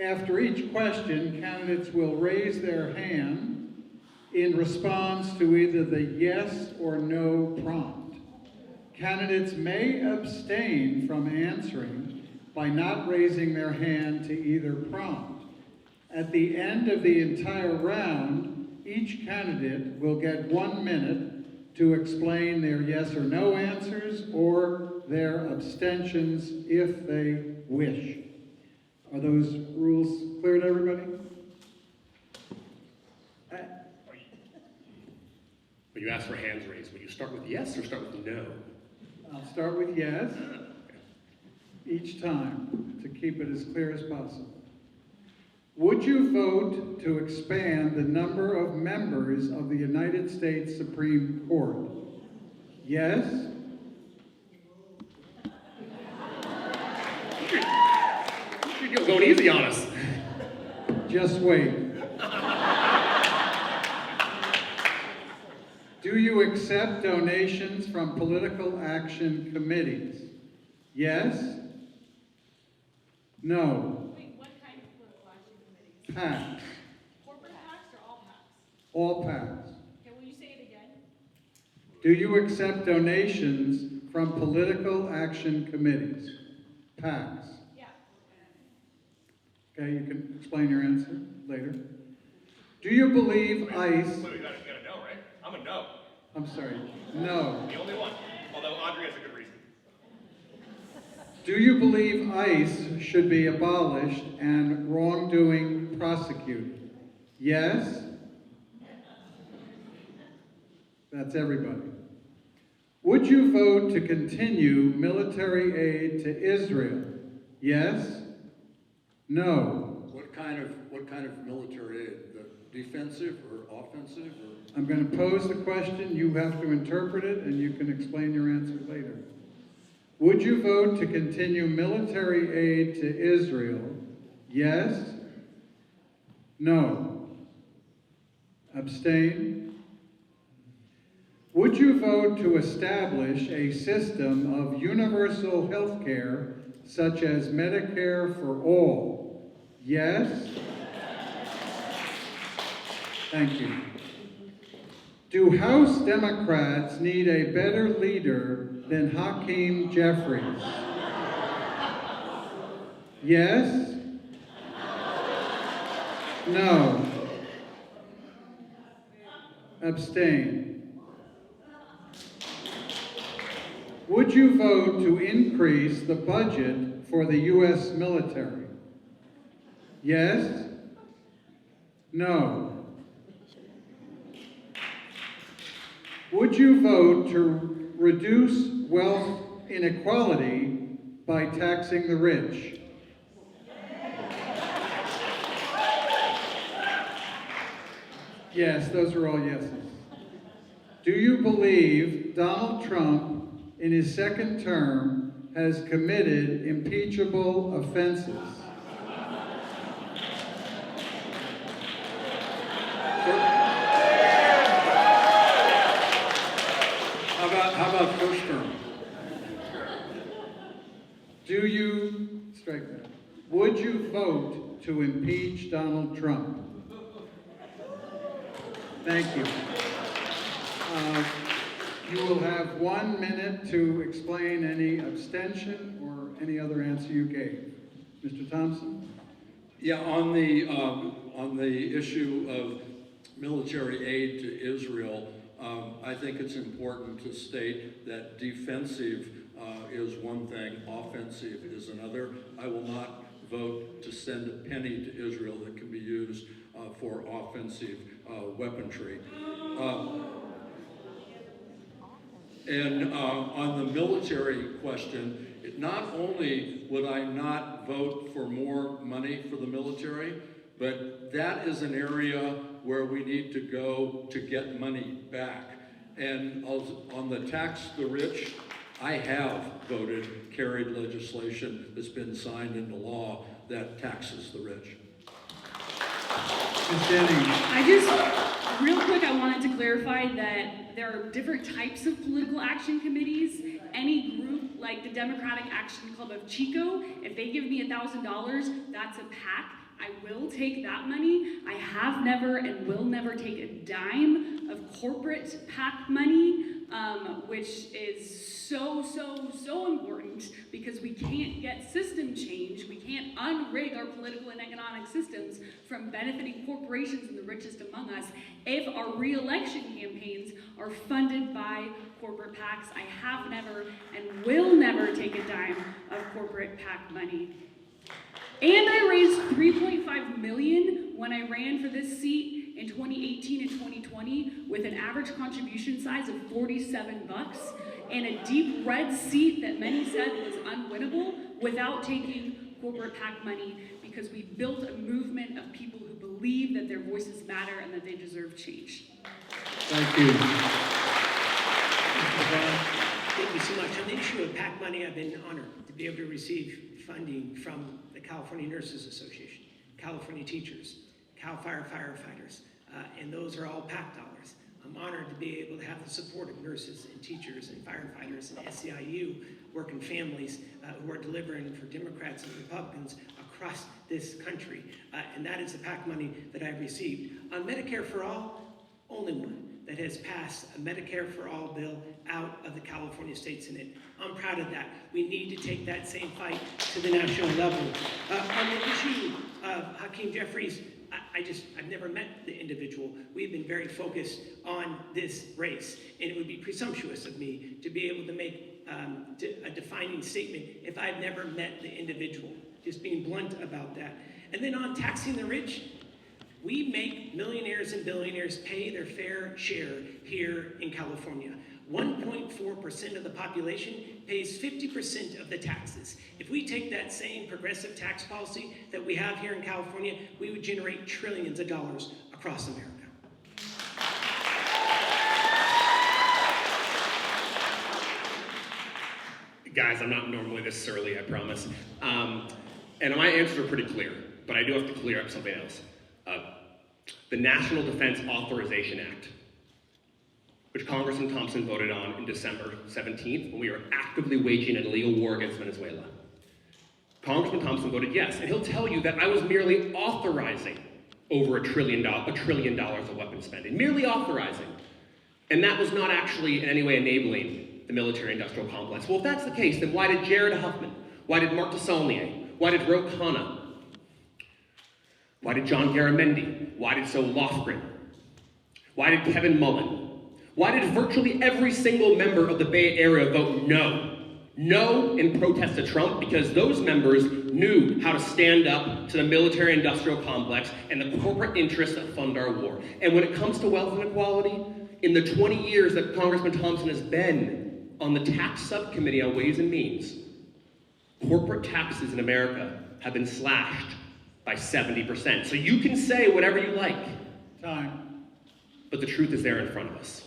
After each question, candidates will raise their hand in response to either the yes or no prompt. Candidates may abstain from answering by not raising their hand to either prompt. At the end of the entire round, each candidate will get 1 minute to explain their yes or no answers or their abstentions if they wish. Are those rules clear to everybody? When you ask for hands raised, will you start with yes or start with no? I'll start with yes each time to keep it as clear as possible. Would you vote to expand the number of members of the United States Supreme Court? Yes? You're going easy on us. Just wait. Do you accept donations from political action committees? Yes? No? Wait, what kind of political action committees? PACs. Corporate PACs or all PACs? All PACs. Okay, will you say it again? Do you accept donations from political action committees, PACs? Yeah. Okay, you can explain your answer later. Do you believe ICE... Wait, you gotta know, right? I'm a no. I'm sorry, no. The only one. Although Audrey has a good reason. Do you believe ICE should be abolished and wrongdoing prosecuted? Yes? That's everybody. Would you vote to continue military aid to Israel? Yes? No? What kind of military aid? The defensive or offensive? Or? I'm going to pose the question, you have to interpret it, and you can explain your answer later. Would you vote to continue military aid to Israel? Yes? No? Abstain? Would you vote to establish a system of universal health care such as Medicare for all? Yes? Thank you. Do House Democrats need a better leader than Hakeem Jeffries? Yes? No? Abstain? Would you vote to increase the budget for the U.S. military? Yes? No? Would you vote to reduce wealth inequality by taxing the rich? Yes, those are all yeses. Do you believe Donald Trump, in his second term, has committed impeachable offenses? How about first term? Do you, strike that, would you vote to impeach Donald Trump? Thank you. You will have 1 minute to explain any abstention or any other answer you gave. Mr. Thompson? Yeah, on the issue of military aid to Israel, I think it's important to state that defensive is one thing, offensive is another. I will not vote to send a penny to Israel that can be used for offensive weaponry. And on the military question, not only would I not vote for more money for the military, but that is an area where we need to go to get money back. And on the tax the rich, I have voted, carried legislation that's been signed into law that taxes the rich. Ms. Denney. Real quick, I wanted to clarify that there are different types of political action committees. Any group, like the Democratic Action Club of Chico, if they give me $1,000, that's a PAC. I will take that money. I have never and will never take a dime of corporate PAC money, which is so important because we can't get system change. We can't unrig our political and economic systems from benefiting corporations and the richest among us if our re-election campaigns are funded by corporate PACs. I have never and will never take a dime of corporate PAC money. And I raised $3.5 million when I ran for this seat in 2018 and 2020 with an average contribution size of $47 and a deep red seat that many said was unwinnable without taking corporate PAC money because we built a movement of people who believe that their voices matter and that they deserve change. Thank you. Thank you so much. On the issue of PAC money, I've been honored to be able to receive funding from the California Nurses Association, California Teachers, Cal Fire Firefighters, and those are all PAC dollars. I'm honored to be able to have the support of nurses and teachers and firefighters and SEIU working families who are delivering for Democrats and Republicans across this country. And that is the PAC money that I've received. On Medicare for All, only one. that has passed a Medicare for All bill out of the California State Senate. I'm proud of that. We need to take that same fight to the national level. On the issue of Hakeem Jeffries, I've never met the individual. We've been very focused on this race, and it would be presumptuous of me to be able to make a defining statement if I've never met the individual. Just being blunt about that. And then on taxing the rich, we make millionaires and billionaires pay their fair share here in California. 1.4% of the population pays 50% of the taxes. If we take that same progressive tax policy that we have here in California, we would generate trillions of dollars across America. Guys, I'm not normally this surly, I promise. And my answers are pretty clear, but I do have to clear up something else. The National Defense Authorization Act, which Congressman Thompson voted on in December 17th when we were actively waging an illegal war against Venezuela. Congressman Thompson voted yes, and he'll tell you that I was merely authorizing over $1 trillion of weapons spending, merely authorizing. And that was not actually in any way enabling the military-industrial complex. Well, if that's the case, then why did Jared Huffman, why did Mark Desaulnier, why did Ro Khanna, why did John Garamendi, why did Zoe Lofgren, why did Kevin Mullen, why did virtually every single member of the Bay Area vote no? No in protest to Trump, because those members knew how to stand up to the military-industrial complex and the corporate interests that fund our war. And when it comes to wealth inequality, in the 20 years that Congressman Thompson has been on the tax subcommittee on Ways and Means, corporate taxes in America have been slashed by 70%. So you can say whatever you like. Time. But the truth is there in front of us.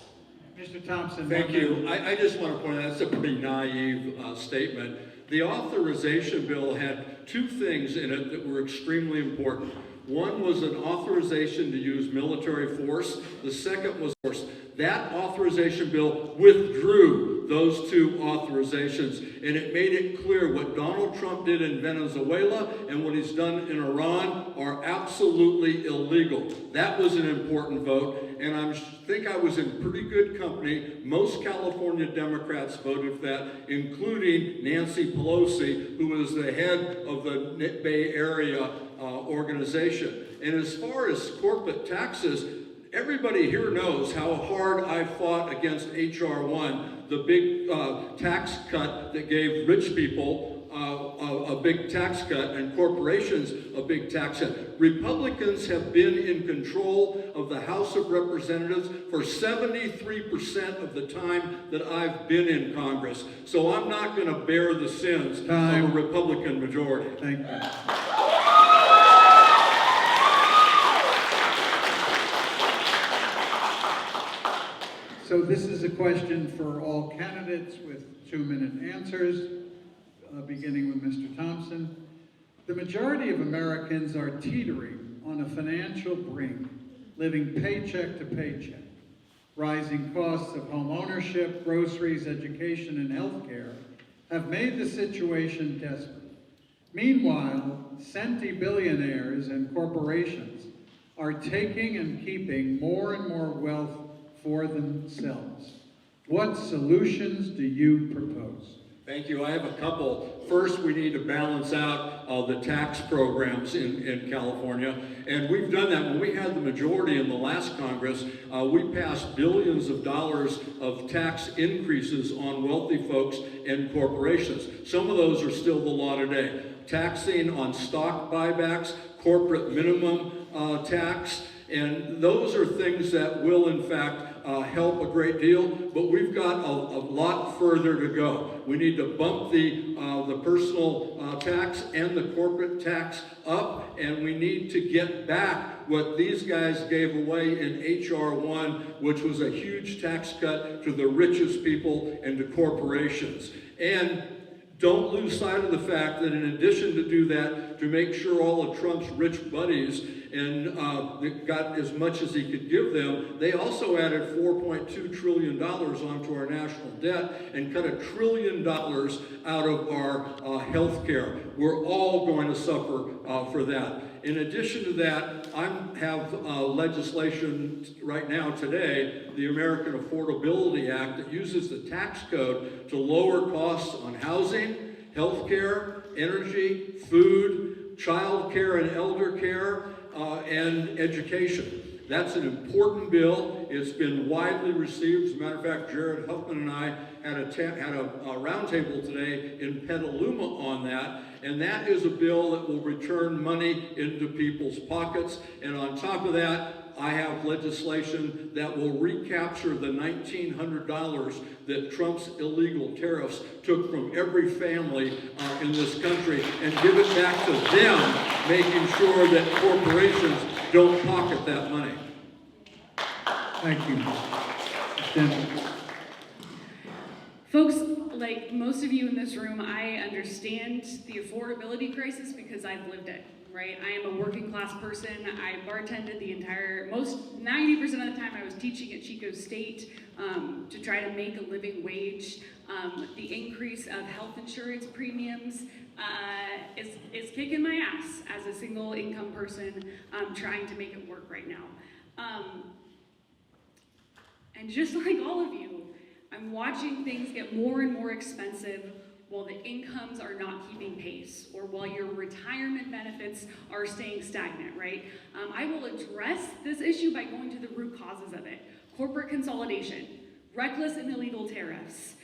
Mr. Thompson. Thank you. I just want to point out, that's a pretty naive statement. The authorization bill had two things in it that were extremely important. One was an authorization to use military force. The second was force. That authorization bill withdrew those two authorizations, and it made it clear what Donald Trump did in Venezuela and what he's done in Iran are absolutely illegal. That was an important vote, and I think I was in pretty good company. Most California Democrats voted for that, including Nancy Pelosi, who was the head of the Bay Area organization. And as far as corporate taxes, everybody here knows how hard I fought against H.R. 1, the big tax cut that gave rich people a big tax cut and corporations a big tax cut. Republicans have been in control of the House of Representatives for 73% of the time that I've been in Congress. So I'm not going to bear the sins of a Republican majority. Thank you. So this is a question for all candidates with 2-minute answers, beginning with Mr. Thompson. The majority of Americans are teetering on a financial brink, living paycheck to paycheck. Rising costs of home ownership, groceries, education, and health care have made the situation desperate. Meanwhile, centibillionaires and corporations are taking and keeping more and more wealth for themselves. What solutions do you propose? Thank you. I have a couple. First, we need to balance out the tax programs in California, and we've done that. When we had the majority in the last Congress, we passed billions of dollars of tax increases on wealthy folks and corporations. Some of those are still the law today. Taxing on stock buybacks, corporate minimum tax, and those are things that will, in fact, help a great deal, but we've got a lot further to go. We need to bump the personal tax and the corporate tax up, and we need to get back what these guys gave away in H.R. 1, which was a huge tax cut to the richest people and to corporations. And don't lose sight of the fact that in addition to do that, that to make sure all of Trump's rich buddies and got as much as he could give them. They also added $4.2 trillion onto our national debt and cut $1 trillion out of our health care. We're all going to suffer for that. In addition to that, I have legislation right now today, the American Affordability Act, that uses the tax code to lower costs on housing, health care, energy, food, child care and elder care, and education. That's an important bill. It's been widely received. As a matter of fact, Jared Huffman and I had a roundtable today in Petaluma on that, and that is a bill that will return money into people's pockets. And on top of that, I have legislation that will recapture the $1,900 that Trump's illegal tariffs took from every family in this country and give it back to them, making sure that corporations don't pocket that money. Thank you. Denney. Folks, like most of you in this room, I understand the affordability crisis because I've lived it, right? I am a working class person. I bartended the 90% of the time I was teaching at Chico State to try to make a living wage. The increase of health insurance premiums is kicking my ass as a single income person trying to make it work right now. And just like all of you, I'm watching things get more and more expensive while the incomes are not keeping pace, or while your retirement benefits are staying stagnant, right? I will address this issue by going to the root causes of it. Corporate consolidation, reckless and illegal tariffs,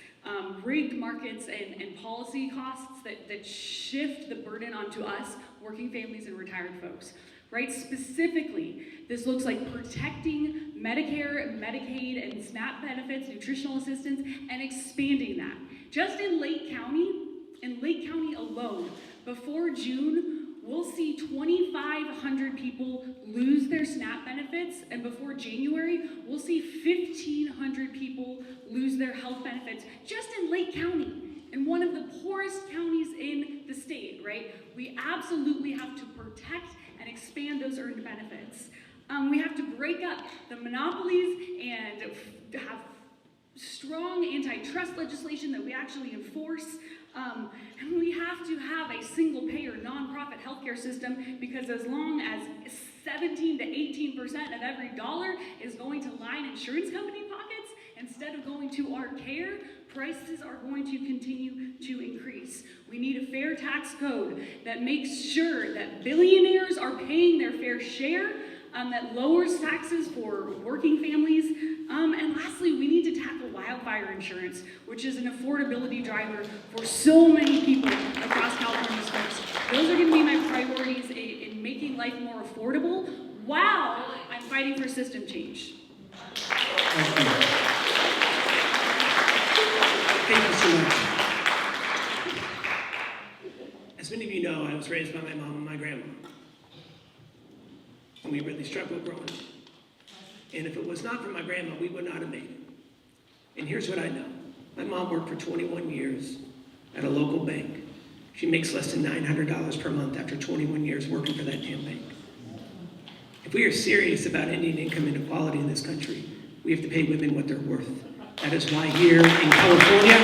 rigged markets and policy costs that shift the burden onto us, working families and retired folks. Right? Specifically, this looks like protecting Medicare, Medicaid, and SNAP benefits, nutritional assistance, and expanding that. Just in Lake County alone, before June, we'll see 2,500 people lose their SNAP benefits, and before January, we'll see 1,500 people lose their health benefits just in Lake County. In one of the poorest counties in the state, right? We absolutely have to protect and expand those earned benefits. We have to break up the monopolies and have strong antitrust legislation that we actually enforce. And we have to have a single-payer, nonprofit healthcare system, because as long as 17 to 18% of every dollar is going to line insurance company pockets instead of going to our care, prices are going to continue to increase. We need a fair tax code that makes sure that billionaires are paying their fair share, that lowers taxes for working families. And lastly, we need to tackle wildfire insurance, which is an affordability driver for so many people across California's coast. Those are going to be my priorities in making life more affordable while I'm fighting for system change. Thank you so much. As many of you know, I was raised by my mom and my grandma. And we really struggled growing up. And if it was not for my grandma, we would not have made it. And here's what I know. My mom worked for 21 years at a local bank. She makes less than $900 per month after 21 years working for that damn bank. If we are serious about ending income inequality in this country, we have to pay women what they're worth. That is why here in California,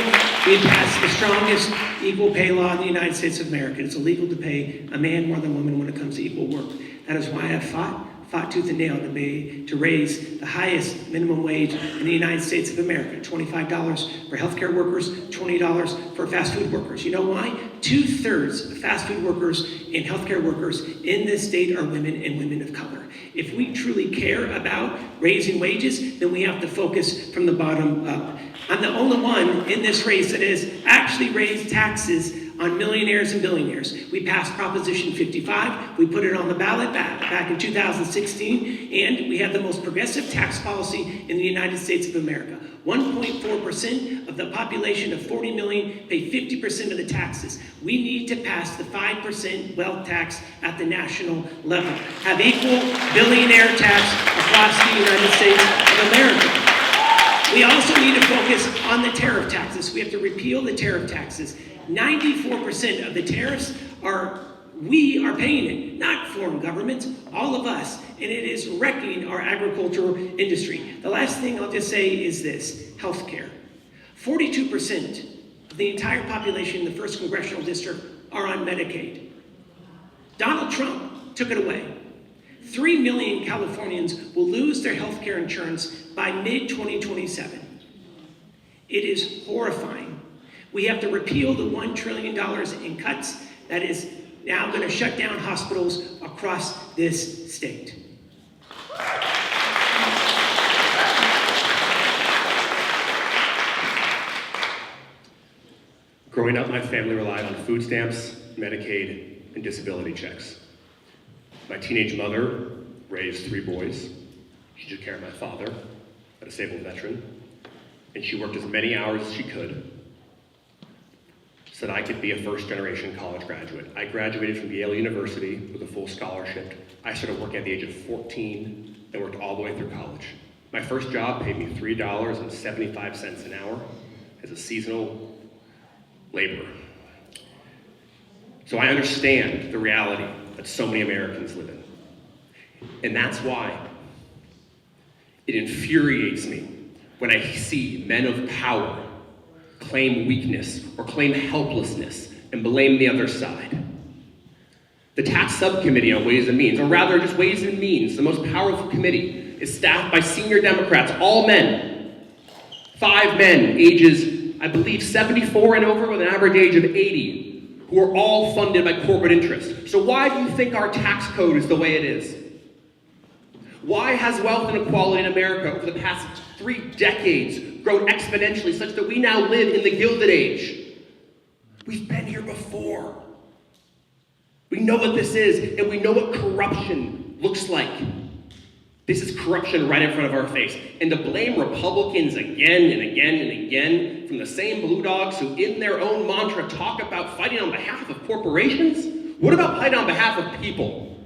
we passed the strongest equal pay law in the United States of America. It's illegal to pay a man more than a woman when it comes to equal work. That is why I fought tooth and nail to raise the highest minimum wage in the United States of America, $25 for healthcare workers, $20 for fast food workers. You know why? 2/3 of fast food workers and healthcare workers in this state are women and women of color. If we truly care about raising wages, then we have to focus from the bottom up. I'm the only one in this race that has actually raised taxes on millionaires and billionaires. We passed Proposition 55. We put it on the ballot back in 2016, and we have the most progressive tax policy in the United States of America. 1.4% of the population of 40 million pay 50% of the taxes. We need to pass the 5% wealth tax at the national level. Have equal billionaire tax across the United States of America. We also need to focus on the tariff taxes. We have to repeal the tariff taxes. 94% of the tariffs are We are paying it, not foreign governments, all of us, and it is wrecking our agricultural industry. The last thing I'll just say is this, healthcare. 42% of the entire population in the 1st Congressional District are on Medicaid. Donald Trump took it away. 3 million Californians will lose their healthcare insurance by mid-2027. It is horrifying. We have to repeal the $1 trillion in cuts that is now going to shut down hospitals across this state. Growing up, my family relied on food stamps, Medicaid, and disability checks. My teenage mother raised 3 boys. She took care of my father, a disabled veteran, and she worked as many hours as she could so that I could be a first-generation college graduate. I graduated from Yale University with a full scholarship. I started working at the age of 14 and worked all the way through college. My first job paid me $3.75 an hour as a seasonal laborer. So I understand the reality that so many Americans live in. And that's why it infuriates me when I see men of power claim weakness or claim helplessness and blame the other side. The tax subcommittee on Ways and Means, or rather just Ways and Means, the most powerful committee, is staffed by senior Democrats, all men. 5 men, ages, I believe, 74 and over with an average age of 80, who are all funded by corporate interests. So why do you think our tax code is the way it is? Why has wealth inequality in America over the past 3 decades grown exponentially such that we now live in the Gilded Age? We've been here before. We know what this is, and we know what corruption looks like. This is corruption right in front of our face. And to blame Republicans again and again and again from the same blue dogs who in their own mantra talk about fighting on behalf of corporations? What about fighting on behalf of people?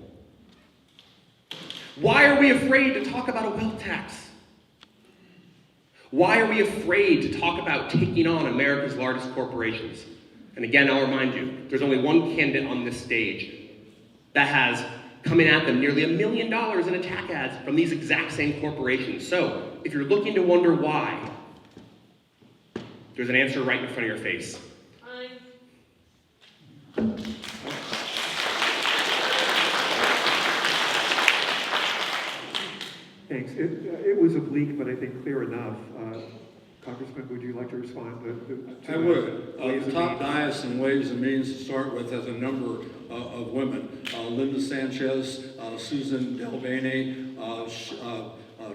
Why are we afraid to talk about a wealth tax? Why are we afraid to talk about taking on America's largest corporations? And again, I'll remind you, there's only one candidate on this stage that has coming at them nearly $1 million in attack ads from these exact same corporations. So, if you're looking to wonder why, there's an answer right in front of your face. Thanks. It was oblique, but I think clear enough. Congressman, would you like to respond to I would. Ways The and top Means? dais and Ways and Means to start with has a number of women. Linda Sanchez, Susan Delbaney,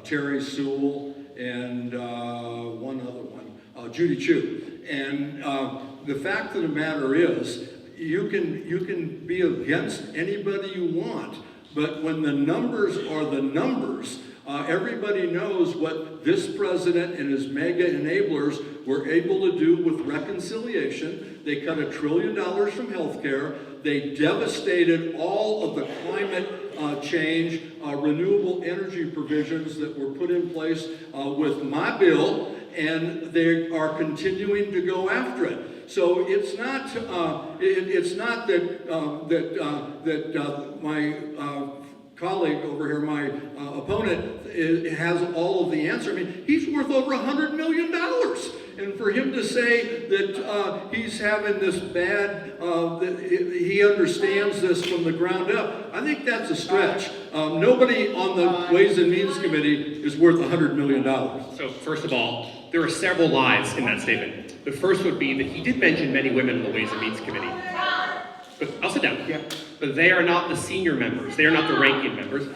Terry Sewell, and one other one, Judy Chu. And the fact of the matter is, you can be against anybody you want, but when the numbers are the numbers, everybody knows what this president and his mega enablers were able to do with reconciliation. They cut $1 trillion from healthcare. They devastated all of the climate change, renewable energy provisions that were put in place with my bill, and they are continuing to go after it. So it's not that my colleague over here, my opponent, has all of the answer. I mean, he's worth over $100 million. And for him to say that he's having this bad, that he understands this from the ground up, I think that's a stretch. Nobody on the Ways and Means Committee is worth $100 million. So first of all, there are several lies in that statement. The first would be that he did mention many women in the Ways and Means Committee. But I'll sit down. Yeah. But they are not the senior members. They are not the ranking members.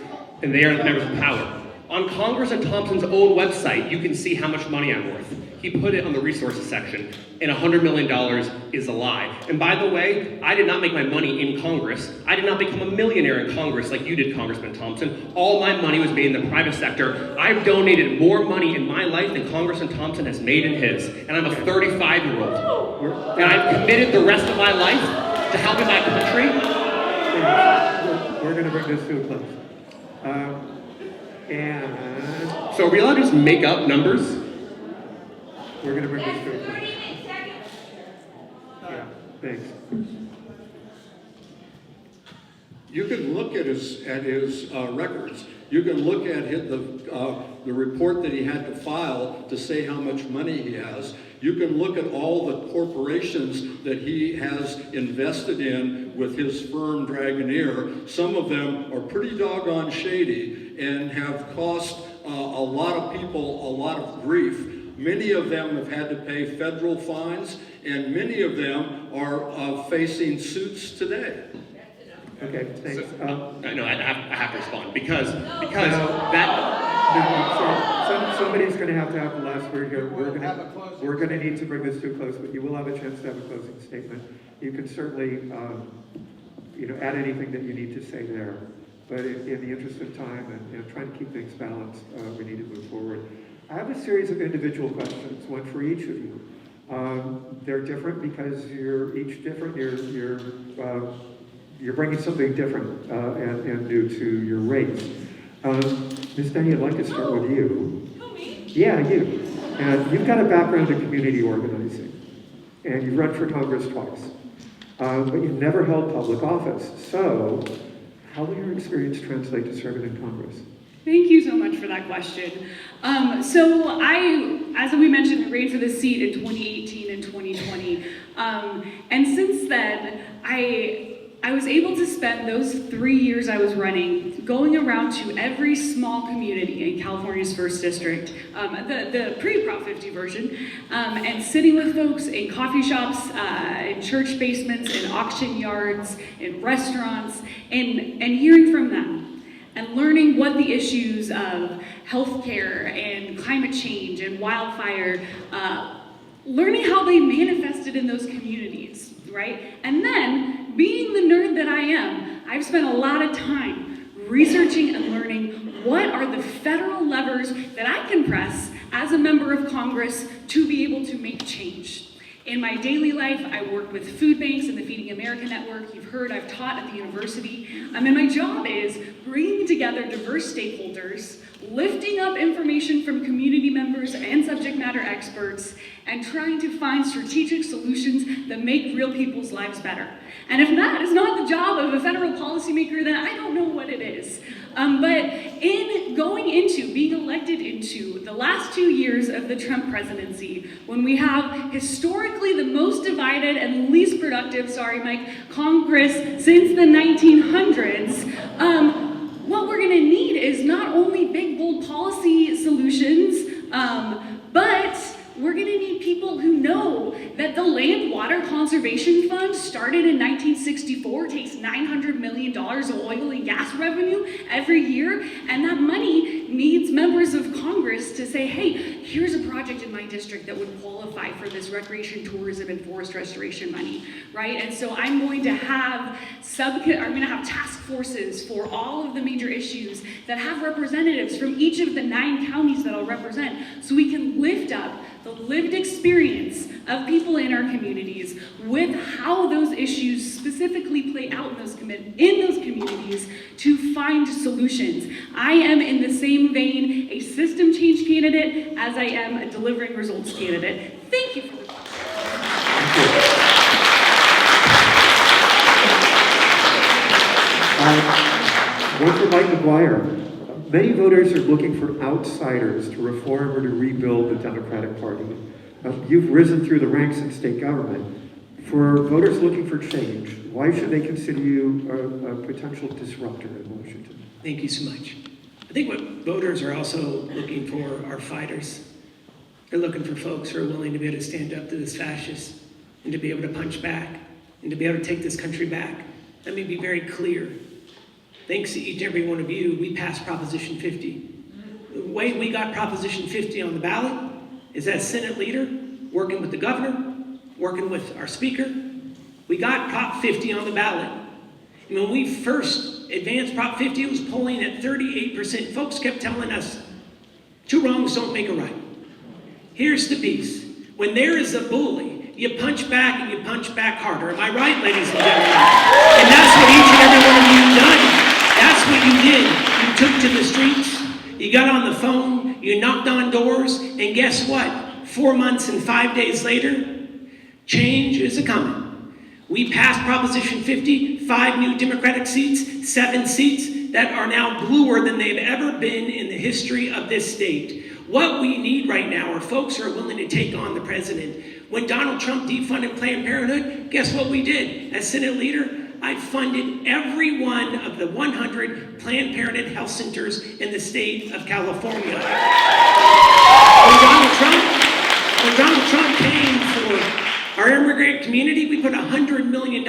And they are the members of power. On Congressman Thompson's own website, you can see how much money I'm worth. He put it on the resources section, and $100 million is a lie. And by the way, I did not make my money in Congress. I did not become a millionaire in Congress like you did, Congressman Thompson. All my money was made in the private sector. I've donated more money in my life than Congressman Thompson has made in his. And I'm a 35-year-old. And I've committed the rest of my life to helping my country. We're going to bring this to a close. So are we allowed to just make up numbers? We're going to bring this to a close. Yeah, thanks. You can look at his records. You can look at the report that he had to file to say how much money he has. You can look at all the corporations that he has invested in with his firm Dragoneer. Some of them are pretty doggone shady and have cost a lot of people a lot of grief. Many of them have had to pay federal fines, and many of them are facing suits today. Okay, thanks. No, I have to respond because No, that. somebody's going to have the last word here. We're going to need to bring this to a close, but you will have a chance to have a closing statement. You can certainly, add anything that you need to say there. But in the interest of time and trying to keep things balanced, we need to move forward. I have a series of individual questions, one for each of you. They're different because you're each different. You're bringing something different and new to your race. Ms. Denney, I'd like to start with you. Who, me? Yeah, you. And you've got a background in community organizing, and you've run for Congress twice, but you've never held public office. So, how will your experience translate to serving in Congress? Thank you so much for that question. So I, as we mentioned, ran for this seat in 2018 and 2020. And since then, I was able to spend those 3 years I was running going around to every small community in California's 1st District, the pre-Prop 50 version, and sitting with folks in coffee shops, in church basements, in auction yards, in restaurants, and hearing from them. And learning what the issues of healthcare and climate change and wildfire, learning how they manifested in those communities, right? And then, being the nerd that I am, I've spent a lot of time researching and learning what are the federal levers that I can press as a member of Congress to be able to make change. In my daily life, I work with food banks and the Feeding America Network. You've heard I've taught at the university. And my job is bringing together diverse stakeholders, lifting up information from community members and subject matter experts, and trying to find strategic solutions that make real people's lives better. And if that is not the job of a federal policymaker, then I don't know what it is. But in going into, being elected into the last 2 years of the Trump presidency, when we have historically the most divided and least productive, Congress since the 1900s, what we're gonna need is not only big, bold policy solutions, but we're gonna need people who know that the Land Water Conservation Fund started in 1964, takes $900 million of oil and gas revenue every year, and that money needs members of Congress to say, hey, here's a project in my district that would qualify for this recreation, tourism, and forest restoration money, right? And so I'm going to have task forces for all of the major issues that have representatives from each of the 9 counties that I'll represent, so we can lift up the lived experience of people in our communities with how those issues specifically play out in those communities to find solutions. I am, in the same vein, a system change candidate as I am a delivering results candidate. Thank you for the question. One for Mike McGuire. Many voters are looking for outsiders to reform or to rebuild the Democratic Party. You've risen through the ranks in state government. For voters looking for change, why should they consider you a potential disruptor in Washington? Thank you so much. I think what voters are also looking for are fighters. They're looking for folks who are willing to be able to stand up to this fascist and to be able to punch back and to be able to take this country back. Let me be very clear. Thanks to each and every one of you, we passed Proposition 50. The way we got Proposition 50 on the ballot is as Senate leader, working with the governor, working with our speaker. We got Prop 50 on the ballot. And when we first advanced Prop 50, it was polling at 38%. Folks kept telling us, 2 wrongs don't make a right. Here's the piece. When there is a bully, you punch back and you punch back harder. Am I right, ladies and gentlemen? And that's what each and every one of you have done. That's what you did. You took to the streets, you got on the phone, you knocked on doors, and guess what? 4 months and 5 days later, change is a-coming. We passed Proposition 50, 5 new Democratic seats, 7 seats that are now bluer than they've ever been in the history of this state. What we need right now are folks who are willing to take on the president. When Donald Trump defunded Planned Parenthood, guess what we did? As Senate leader, I funded every one of the 100 Planned Parenthood health centers in the state of California. When Donald Trump came for our immigrant community, we put $100 million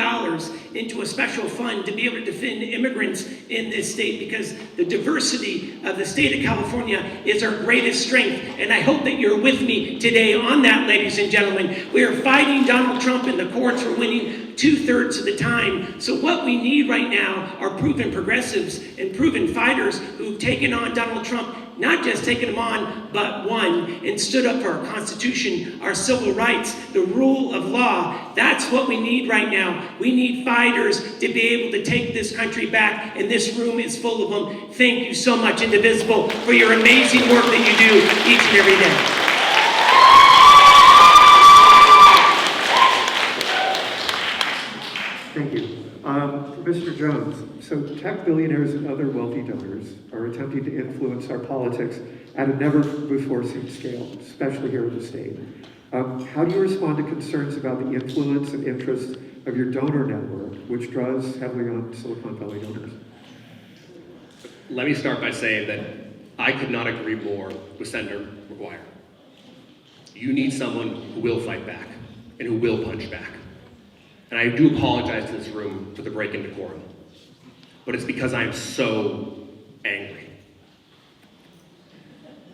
into a special fund to be able to defend immigrants in this state, because the diversity of the state of California is our greatest strength. And I hope that you're with me today on that, ladies and gentlemen. We are fighting Donald Trump in the courts. We're winning 2/3 of the time. So what we need right now are proven progressives and proven fighters who've taken on Donald Trump, not just taken him on, but won and stood up for our Constitution, our civil rights, the rule of law. That's what we need right now. We need fighters to be able to take this country back, and this room is full of them. Thank you so much, Indivisible, for your amazing work that you do each and every day. Thank you. Mr. Jones, so tech billionaires and other wealthy donors are attempting to influence our politics at a never-before-seen scale, especially here in the state. How do you respond to concerns about the influence and interests of your donor network, which draws heavily on Silicon Valley donors? Let me start by saying that I could not agree more with Senator McGuire. You need someone who will fight back and who will punch back. And I do apologize to this room for the break in decorum, but it's because I am so angry.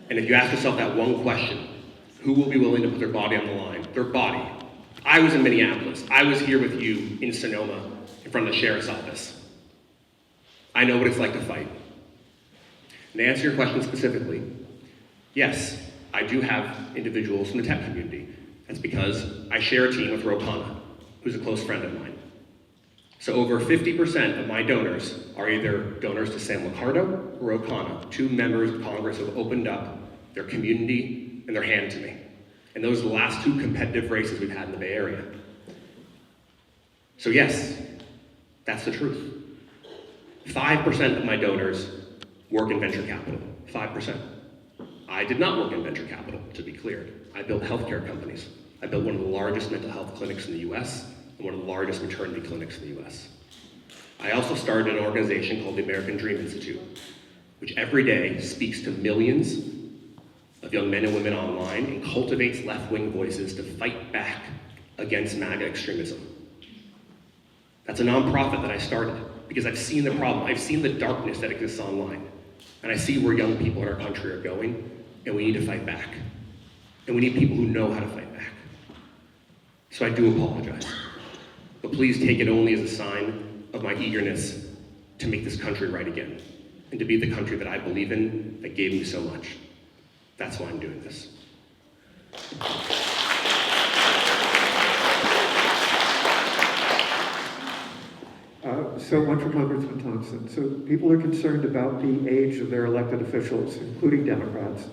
And if you ask yourself that one question, who will be willing to put their body on the line? Their body. I was in Minneapolis. I was here with you in Sonoma in front of the sheriff's office. I know what it's like to fight. And to answer your question specifically, yes, I do have individuals from the tech community. That's because I share a team with Rohde, who's a close friend of mine. So over 50% of my donors are either donors to Sam Liccardo or O'Connor, 2 members of Congress who have opened up their community and their hand to me. And those are the last 2 competitive races we've had in the Bay Area. So yes, that's the truth. 5% of my donors work in venture capital, 5%. I did not work in venture capital, to be clear. I built healthcare companies. I built one of the largest mental health clinics in the US and one of the largest maternity clinics in the US. I also started an organization called the American Dream Institute, which every day speaks to millions of young men and women online and cultivates left-wing voices to fight back against MAGA extremism. That's a nonprofit that I started because I've seen the problem. I've seen the darkness that exists online. And I see where young people in our country are going, and we need to fight back. And we need people who know how to fight back. So I do apologize. But please take it only as a sign of my eagerness to make this country right again, and to be the country that I believe in, that gave me so much. That's why I'm doing this. So one from Congressman Thompson. So people are concerned about the age of their elected officials, including Democrats,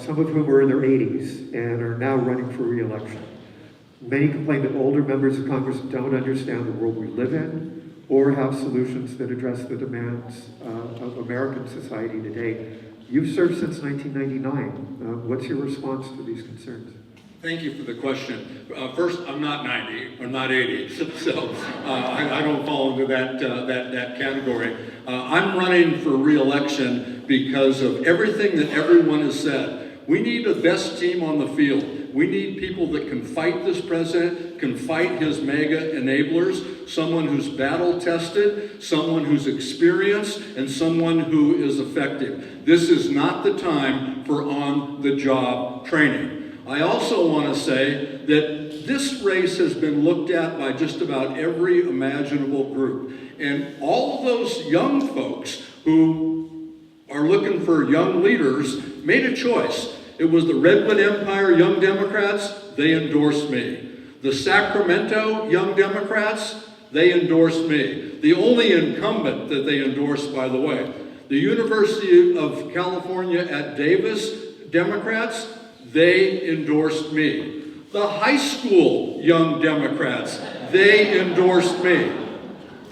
some of whom are in their 80s and are now running for re-election. Many complain that older members of Congress don't understand the world we live in or have solutions that address the demands of American society today. You've served since 1999. What's your response to these concerns? Thank you for the question. First, I'm not 90, I'm not 80, so I don't fall into that category. I'm running for re-election because of everything that everyone has said. We need the best team on the field. We need people that can fight this president, can fight his MAGA enablers, someone who's battle-tested, someone who's experienced, and someone who is effective. This is not the time for on-the-job training. I also want to say that this race has been looked at by just about every imaginable group. And all of those young folks who are looking for young leaders made a choice. It was the Redwood Empire Young Democrats, they endorsed me. The Sacramento Young Democrats, they endorsed me. The only incumbent that they endorsed, by the way, the University of California at Davis Democrats, they endorsed me. The high school Young Democrats, they endorsed me.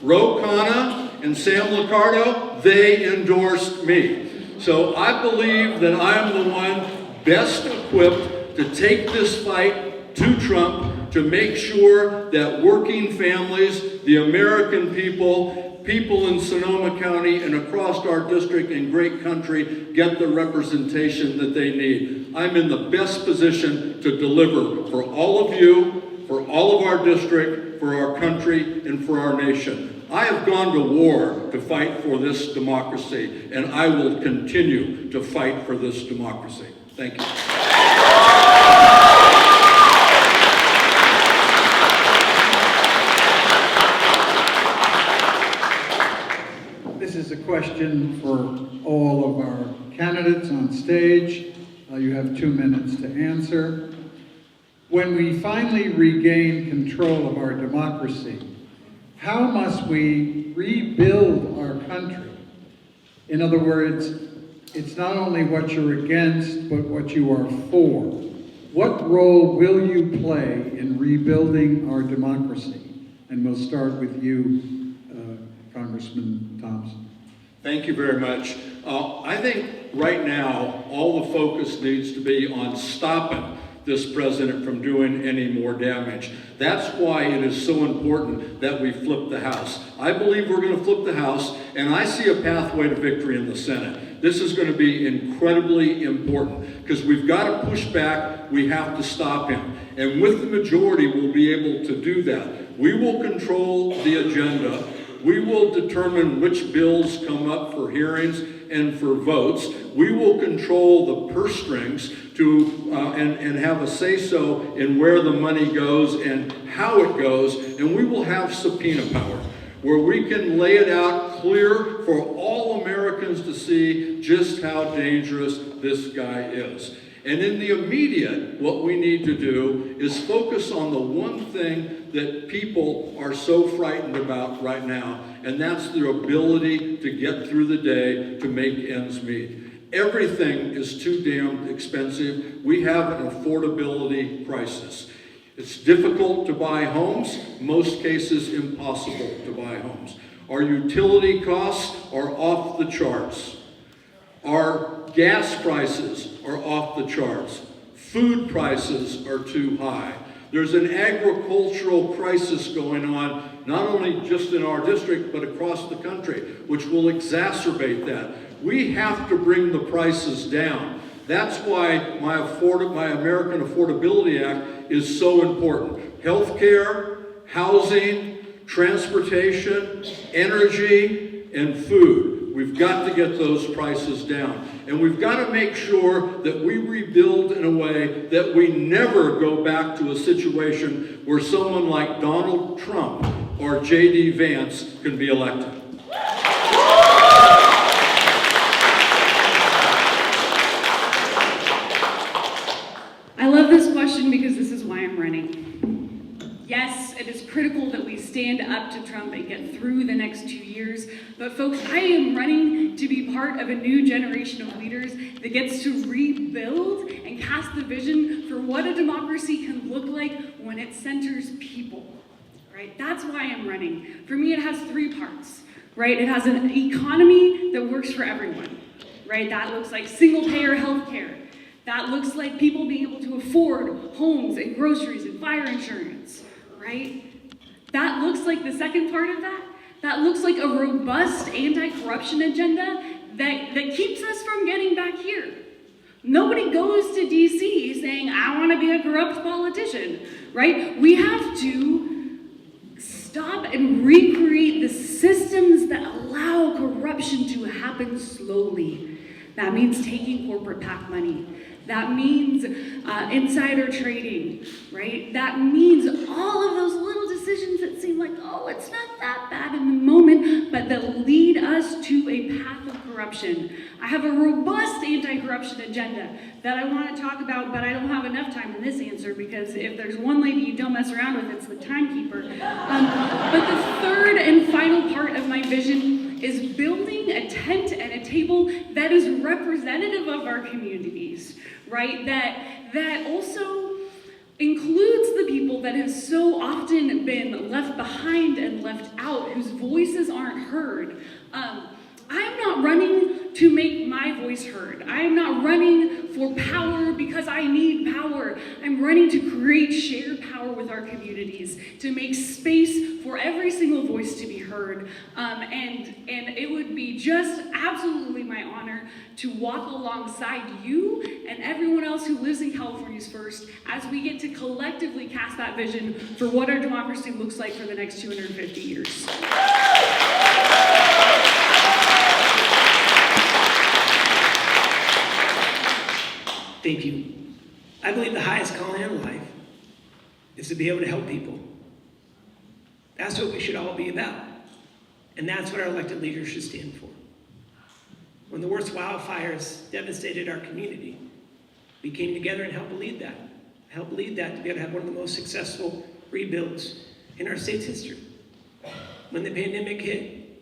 Ro Khanna and Sam Liccardo, they endorsed me. So I believe that I am the one best equipped to take this fight to Trump, to make sure that working families, the American people, people in Sonoma County and across our district and great country get the representation that they need. I'm in the best position to deliver for all of you, for all of our district, for our country, and for our nation. I have gone to war to fight for this democracy, and I will continue to fight for this democracy. Thank you. This is a question for all of our candidates on stage. You have 2 minutes to answer. When we finally regain control of our democracy, how must we rebuild our country? In other words, it's not only what you're against, but what you are for. What role will you play in rebuilding our democracy? And we'll start with you, Congressman Thompson. Thank you very much. I think right now, all the focus needs to be on stopping this president from doing any more damage. That's why it is so important that we flip the House. I believe we're going to flip the House, and I see a pathway to victory in the Senate. This is going to be incredibly important because we've got to push back. We have to stop him. And with the majority, we'll be able to do that. We will control the agenda. We will determine which bills come up for hearings and for votes. We will control the purse strings to and have a say-so in where the money goes and how it goes, and we will have subpoena power where we can lay it out clear for all Americans to see just how dangerous this guy is. And in the immediate, what we need to do is focus on the one thing that people are so frightened about right now, and that's their ability to get through the day to make ends meet. Everything is too damn expensive. We have an affordability crisis. It's difficult to buy homes, most cases impossible to buy homes. Our utility costs are off the charts. Our gas prices are off the charts. Food prices are too high. There's an agricultural crisis going on, not only just in our district, but across the country, which will exacerbate that. We have to bring the prices down. That's why my American Affordability Act is so important. Healthcare, housing, transportation, energy, and food. We've got to get those prices down. And we've got to make sure that we rebuild in a way that we never go back to a situation where someone like Donald Trump or J.D. Vance can be elected. I love this question because this is why I'm running. Yes, it is critical that we stand up to Trump and get through the next 2 years, but folks, I am running to be part of a new generation of leaders that gets to rebuild and cast the vision for what a democracy can look like when it centers people, right? That's why I'm running. For me, it has 3 parts, right? It has an economy that works for everyone, right? That looks like single-payer health care. That looks like people being able to afford homes and groceries and fire insurance, right? That looks like the second part of that. That looks like a robust anti-corruption agenda that keeps us from getting back here. Nobody goes to DC saying, I want to be a corrupt politician, right? We have to stop and recreate the systems that allow corruption to happen slowly. That means taking corporate PAC money. That means insider trading, right? That means all of those little decisions that seem like, oh, it's not that bad in the moment, but that lead us to a path of corruption. I have a robust anti-corruption agenda that I want to talk about, but I don't have enough time in this answer because if there's one lady you don't mess around with, it's the timekeeper. But the third and final part of my vision is building a tent and a table that is representative of our communities, right? That also includes the people that have so often been left behind and left out, whose voices aren't heard. I'm not running to make my voice heard. I'm not running for power because I need power. I'm running to create shared power with our communities, to make space for every single voice to be heard. And it would be just absolutely my honor to walk alongside you and everyone else who lives in California's First as we get to collectively cast that vision for what our democracy looks like for the next 250 years. Thank you. I believe the highest calling in life is to be able to help people. That's what we should all be about. And that's what our elected leaders should stand for. When the worst wildfires devastated our community, we came together and helped lead that. Helped lead that to be able to have one of the most successful rebuilds in our state's history. When the pandemic hit,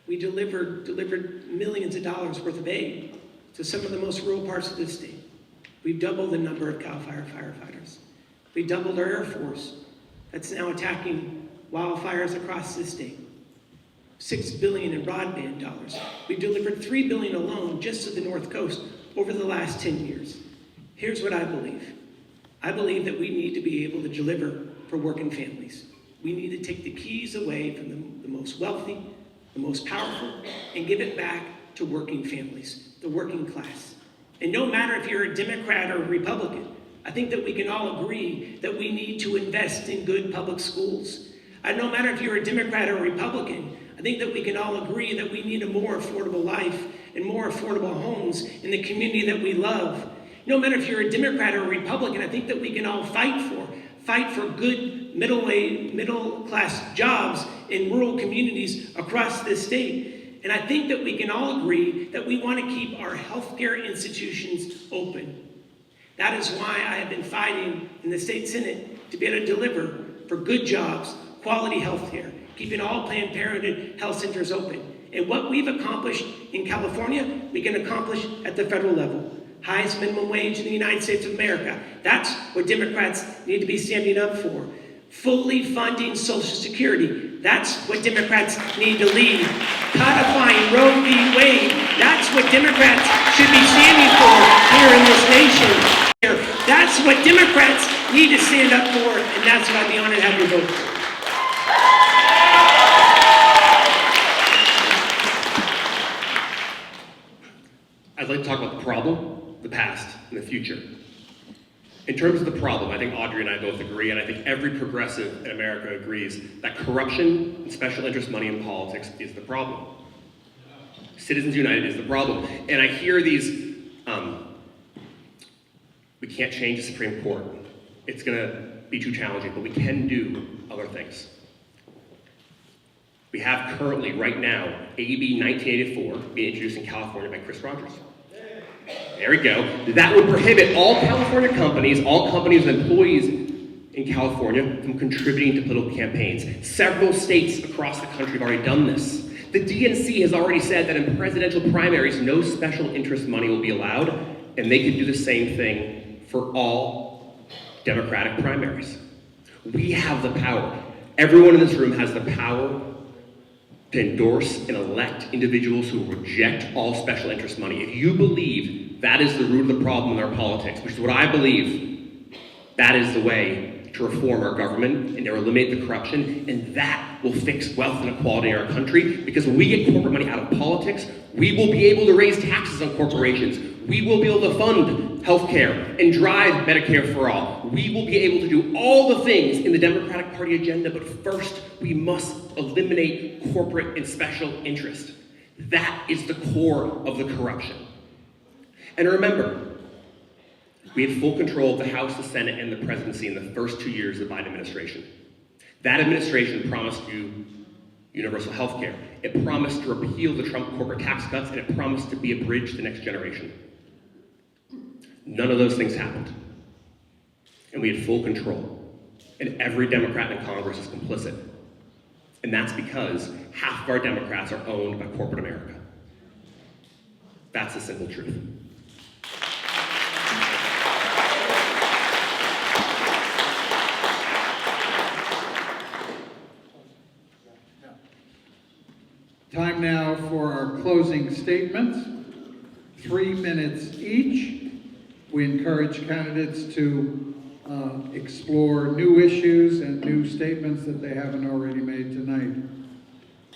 we delivered millions of dollars worth of aid to some of the most rural parts of this state. We've doubled the number of CAL FIRE firefighters. We doubled our Air Force that's now attacking wildfires across this state. $6 billion in broadband dollars. We've delivered $3 billion alone just to the North Coast over the last 10 years. Here's what I believe. I believe that we need to be able to deliver for working families. We need to take the keys away from the most wealthy, the most powerful, and give it back to working families, the working class. And no matter if you're a Democrat or a Republican, I think that we can all agree that we need to invest in good public schools. And no matter if you're a Democrat or a Republican, I think that we can all agree that we need a more affordable life and more affordable homes in the community that we love. No matter if you're a Democrat or a Republican, I think that we can all fight for good middle class jobs in rural communities across this state. And I think that we can all agree that we want to keep our healthcare institutions open. That is why I have been fighting in the state Senate to be able to deliver for good jobs, quality healthcare, keeping all Planned Parenthood health centers open. And what we've accomplished in California, we can accomplish at the federal level. Highest minimum wage in the United States of America. That's what Democrats need to be standing up for. Fully funding Social Security. That's what Democrats need to lead. Codifying Roe v. Wade. That's what Democrats should be standing for here in this nation. That's what Democrats need to stand up for, and that's what I'd be honored to have your vote for. I'd like to talk about the problem, the past, and the future. In terms of the problem, I think Audrey and I both agree, and I think every progressive in America agrees, that corruption and special interest money in politics is the problem. Citizens United is the problem. And I hear these, we can't change the Supreme Court. It's gonna be too challenging, but we can do other things. We have currently, right now, AB 1984 being introduced in California by Chris Rogers. There we go. That would prohibit all California companies, all companies with employees in California from contributing to political campaigns. Several states across the country have already done this. The DNC has already said that in presidential primaries, no special interest money will be allowed, and they could do the same thing for all Democratic primaries. We have the power. Everyone in this room has the power to endorse and elect individuals who reject all special interest money. If you believe that is the root of the problem in our politics, which is what I believe, that is the way to reform our government and to eliminate the corruption, and that will fix wealth inequality in our country, because when we get corporate money out of politics, we will be able to raise taxes on corporations. We will be able to fund healthcare and drive Medicare for all. We will be able to do all the things in the Democratic Party agenda, but first we must eliminate corporate and special interest. That is the core of the corruption. And remember, we had full control of the House, the Senate, and the presidency in the first 2 years of the Biden administration. That administration promised you universal health care. It promised to repeal the Trump corporate tax cuts, and it promised to be a bridge to the next generation. None of those things happened. And we had full control. And every Democrat in Congress is complicit. And that's because half of our Democrats are owned by corporate America. That's the simple truth. closing statements, 3 minutes each. We encourage candidates to explore new issues and new statements that they haven't already made tonight.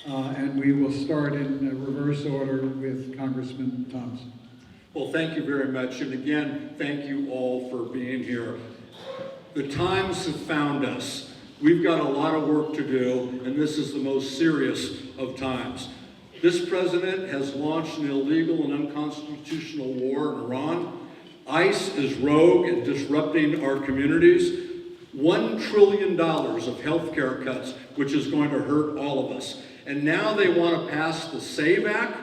And we will start in reverse order with Congressman Thompson. Well, thank you very much. And again, thank you all for being here. The times have found us. We've got a lot of work to do, and this is the most serious of times. This president has launched an illegal and unconstitutional war in Iran. ICE is rogue and disrupting our communities. $1 trillion of health care cuts, which is going to hurt all of us. And now they want to pass the SAVE Act.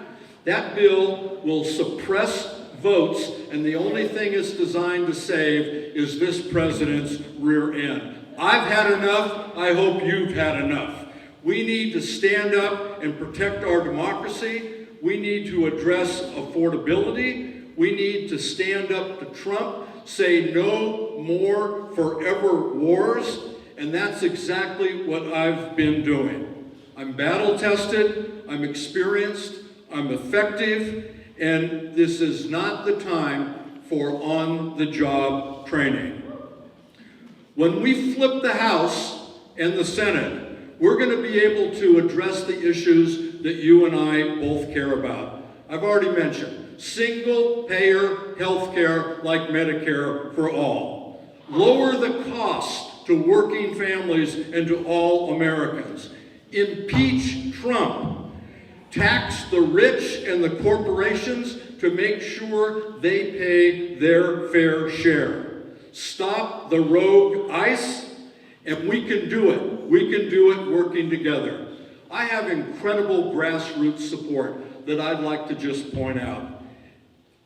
That bill will suppress votes, and the only thing it's designed to save is this president's rear end. I've had enough. I hope you've had enough. We need to stand up and protect our democracy. We need to address affordability. We need to stand up to Trump, say no more forever wars, and that's exactly what I've been doing. I'm battle-tested, I'm experienced, I'm effective, and this is not the time for on-the-job training. When we flip the House and the Senate, we're going to be able to address the issues that you and I both care about. I've already mentioned single-payer health care like Medicare for all. Lower the cost to working families and to all Americans. Impeach Trump. Tax the rich and the corporations to make sure they pay their fair share. Stop the rogue ICE, and we can do it. We can do it working together. I have incredible grassroots support that I'd like to just point out.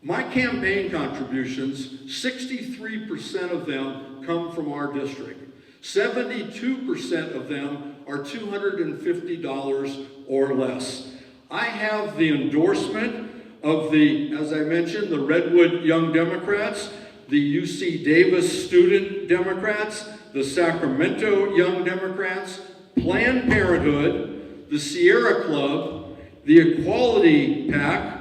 My campaign contributions, 63% of them come from our district. 72% of them are $250 or less. I have the endorsement of the, as I mentioned, the Redwood Young Democrats, the UC Davis Student Democrats, the Sacramento Young Democrats, Planned Parenthood, the Sierra Club, the Equality PAC,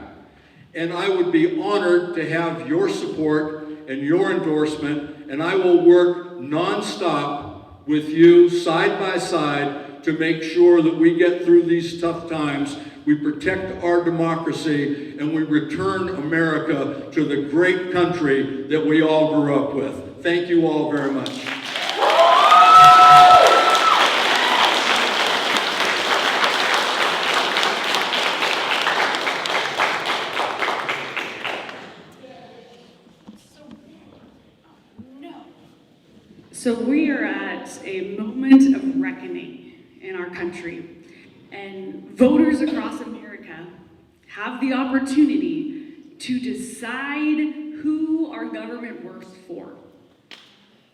and I would be honored to have your support and your endorsement, and I will work nonstop with you side by side to make sure that we get through these tough times, we protect our democracy, and we return America to the great country that we all grew up with. Thank you all very much. So we are at a moment of reckoning in our country, and voters across America have the opportunity to decide who our government works for.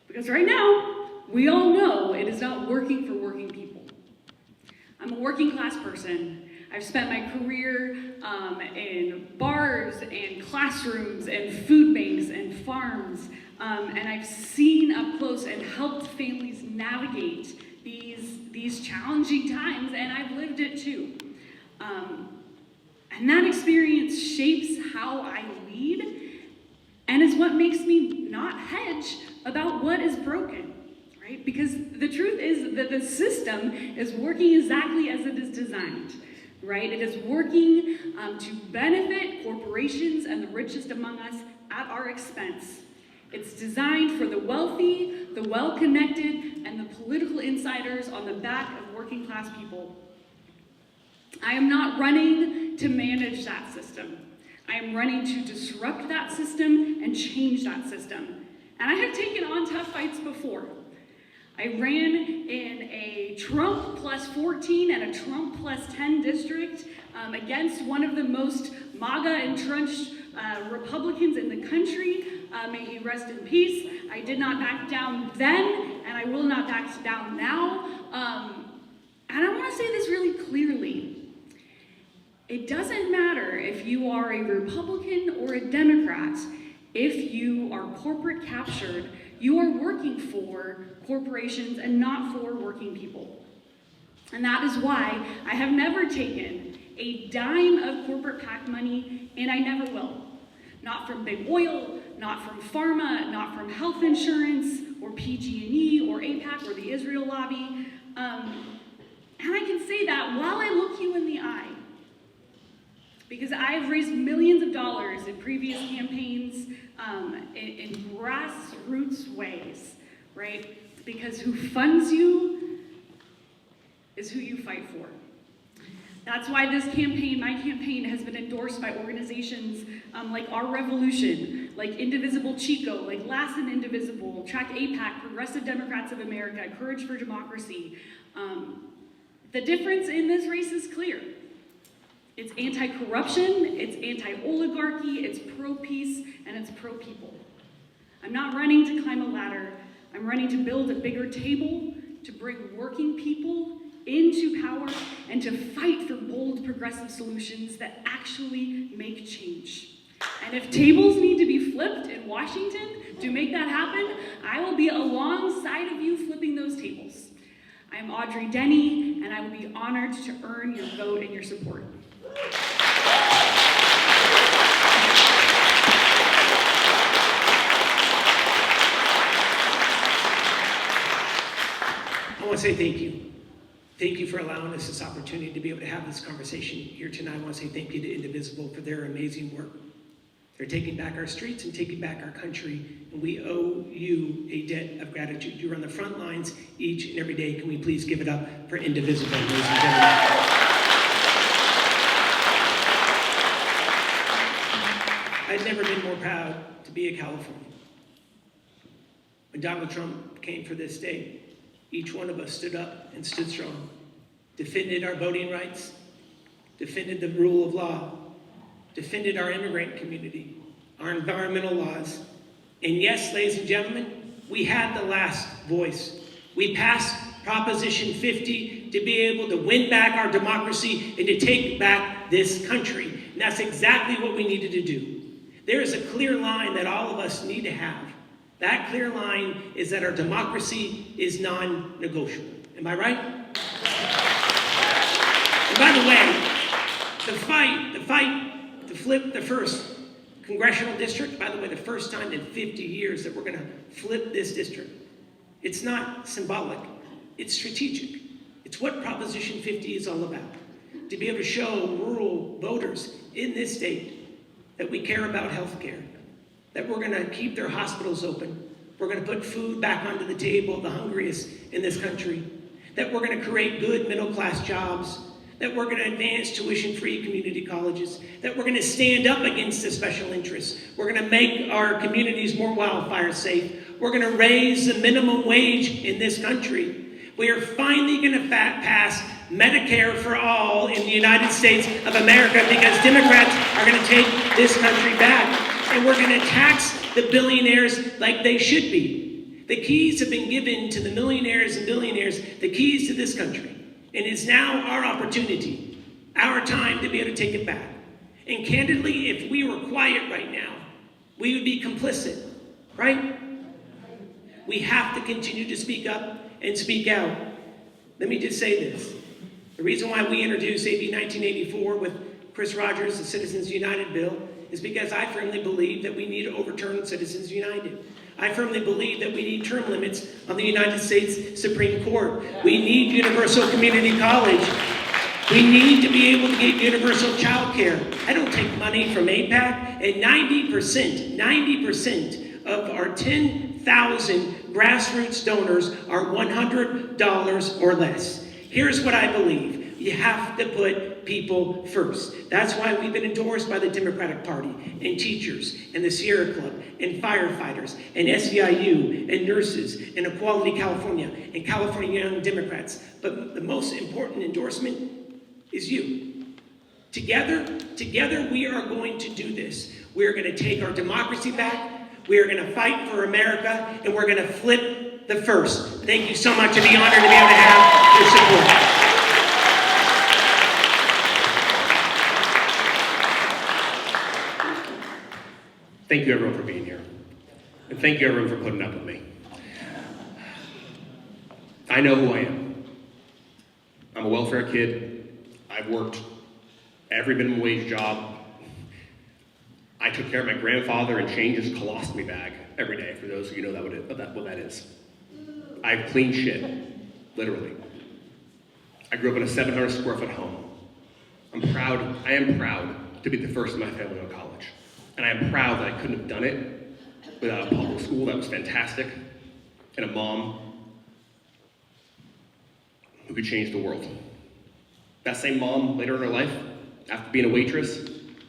Because right now, we all know it is not working for working people. I'm a working class person. I've spent my career in bars and classrooms and food banks and farms, and I've seen up close and helped families navigate these challenging times, and I've lived it too. And that experience shapes how I lead, and is what makes me not hedge about what is broken, right? Because the truth is that the system is working exactly as it is designed. Right? It is working to benefit corporations and the richest among us at our expense. It's designed for the wealthy, the well-connected, and the political insiders on the back of working class people. I am not running to manage that system. I am running to disrupt that system and change that system. And I have taken on tough fights before. I ran in a Trump plus 14 and a Trump plus 10 district against one of the most MAGA entrenched Republicans in the country. May he rest in peace. I did not back down then, and I will not back down now. And I want to say this really clearly. It doesn't matter if you are a Republican or a Democrat. If you are corporate captured, you are working for corporations and not for working people. And that is why I have never taken a dime of corporate PAC money, and I never will. Not from big oil, not from pharma, not from health insurance, or PG&E, or AIPAC, or the Israel lobby. And I can say that while I look you in the eye, because I have raised millions of dollars in previous campaigns in grassroots ways, right? Because who funds you is who you fight for. That's why this campaign, my campaign, has been endorsed by organizations like Our Revolution, like Indivisible Chico, like Lassen Indivisible, Track AIPAC, Progressive Democrats of America, Courage for Democracy. The difference in this race is clear. It's anti-corruption, it's anti-oligarchy, it's pro-peace, and it's pro-people. I'm not running to climb a ladder. I'm running to build a bigger table, to bring working people into power, and to fight for bold progressive solutions that actually make change. And if tables need to be flipped in Washington to make that happen, I will be alongside of you flipping those tables. I'm Audrey Denney, and I will be honored to earn your vote and your support. I want to say thank you. Thank you for allowing us this opportunity to be able to have this conversation here tonight. I want to say thank you to Indivisible for their amazing work. They're taking back our streets and taking back our country, and we owe you a debt of gratitude. You're on the front lines each and every day. Can we please give it up for Indivisible, ladies and gentlemen? I've never been more proud to be a Californian. When Donald Trump came for this state, each one of us stood up and stood strong, defended our voting rights, defended the rule of law, defended our immigrant community, our environmental laws. And yes, ladies and gentlemen, we had the last voice. We passed Proposition 50 to be able to win back our democracy and to take back this country. And that's exactly what we needed to do. There is a clear line that all of us need to have. That clear line is that our democracy is non-negotiable. Am I right? And by the way, the fight to flip the first congressional district, by the way, the first time in 50 years that we're going to flip this district. It's not symbolic, it's strategic. It's what Proposition 50 is all about. To be able to show rural voters in this state that we care about health care, that we're going to keep their hospitals open, we're going to put food back onto the table of the hungriest in this country, that we're going to create good middle-class jobs, that we're going to advance tuition-free community colleges, that we're going to stand up against the special interests, we're going to make our communities more wildfire safe, we're going to raise the minimum wage in this country. We are finally going to pass Medicare for all in the United States of America because Democrats are going to take this country back. And we're going to tax the billionaires like they should be. The keys have been given to the millionaires and billionaires, the keys to this country. And it's now our opportunity, our time to be able to take it back. And candidly, if we were quiet right now, we would be complicit, right? We have to continue to speak up and speak out. Let me just say this. The reason why we introduced AB 1984 with Chris Rogers, the Citizens United bill, is because I firmly believe that we need to overturn Citizens United. I firmly believe that we need term limits on the United States Supreme Court. We need universal community college. We need to be able to get universal child care. I don't take money from AIPAC, and 90% of our 10,000 grassroots donors are $100 or less. Here's what I believe. You have to put people first. That's why we've been endorsed by the Democratic Party and teachers and the Sierra Club and firefighters and SEIU and nurses and Equality California and California Young Democrats. But the most important endorsement is you. Together we are going to do this. We're going to take our democracy back. We are going to fight for America, and we're going to flip the first. Thank you so much. I'd be honored to be able to have your support. Thank you, everyone, for being here. And thank you, everyone, for putting up with me. I know who I am. I'm a welfare kid. I've worked every minimum wage job. I took care of my grandfather and changed his colostomy bag every day, for those of you who know what that is. I've cleaned shit, literally. I grew up in a 700 square foot home. I am proud to be the first in my family to go to college. And I am proud that I couldn't have done it without a public school that was fantastic and a mom who could change the world. That same mom, later in her life, after being a waitress,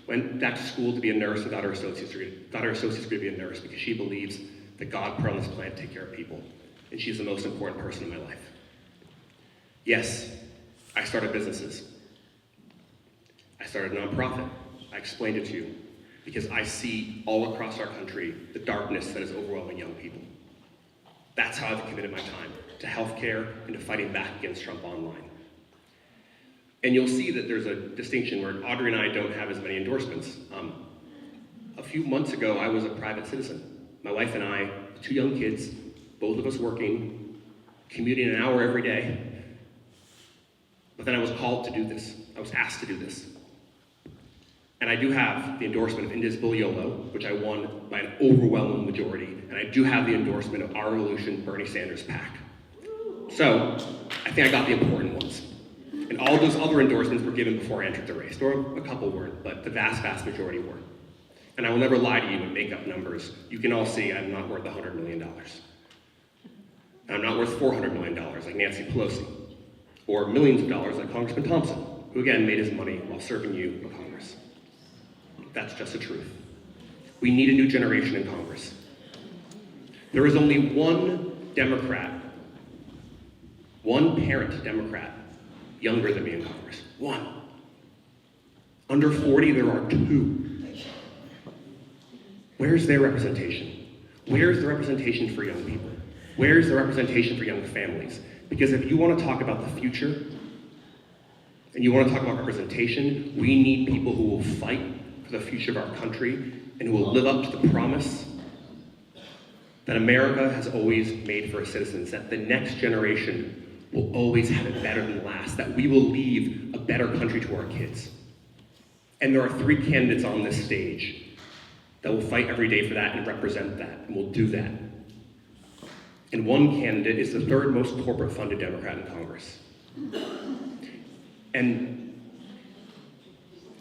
went back to school to be a nurse and got her associate's degree to be a nurse because she believes that God put her on this planet to take care of people. And she's the most important person in my life. Yes, I started businesses. I started a nonprofit. I explained it to you because I see all across our country the darkness that is overwhelming young people. That's how I've committed my time to healthcare and to fighting back against Trump online. And you'll see that there's a distinction where Audrey and I don't have as many endorsements. A few months ago, I was a private citizen. My wife and I, 2 young kids, both of us working, commuting an hour every day. But then I was called to do this. I was asked to do this. And I do have the endorsement of Indivisible YOLO, which I won by an overwhelming majority. And I do have the endorsement of Our Revolution, Bernie Sanders PAC. So, I think I got the important ones. And all those other endorsements were given before I entered the race. Or a couple weren't, but the vast, vast majority were. And I will never lie to you and make up numbers. You can all see I'm not worth $100 million. And I'm not worth $400 million like Nancy Pelosi. Or millions of dollars like Congressman Thompson, who again made his money while serving you in Congress. That's just the truth. We need a new generation in Congress. There is only one Democrat, one parent Democrat, younger than me in Congress. One. Under 40, there are 2. Where's their representation? Where's the representation for young people? Where's the representation for young families? Because if you want to talk about the future, and you want to talk about representation, we need people who will fight for the future of our country and who will live up to the promise that America has always made for its citizens, that the next generation will always have it better than last, that we will leave a better country to our kids. And there are 3 candidates on this stage that will fight every day for that and represent that, and will do that. And one candidate is the 3rd most corporate funded Democrat in Congress. And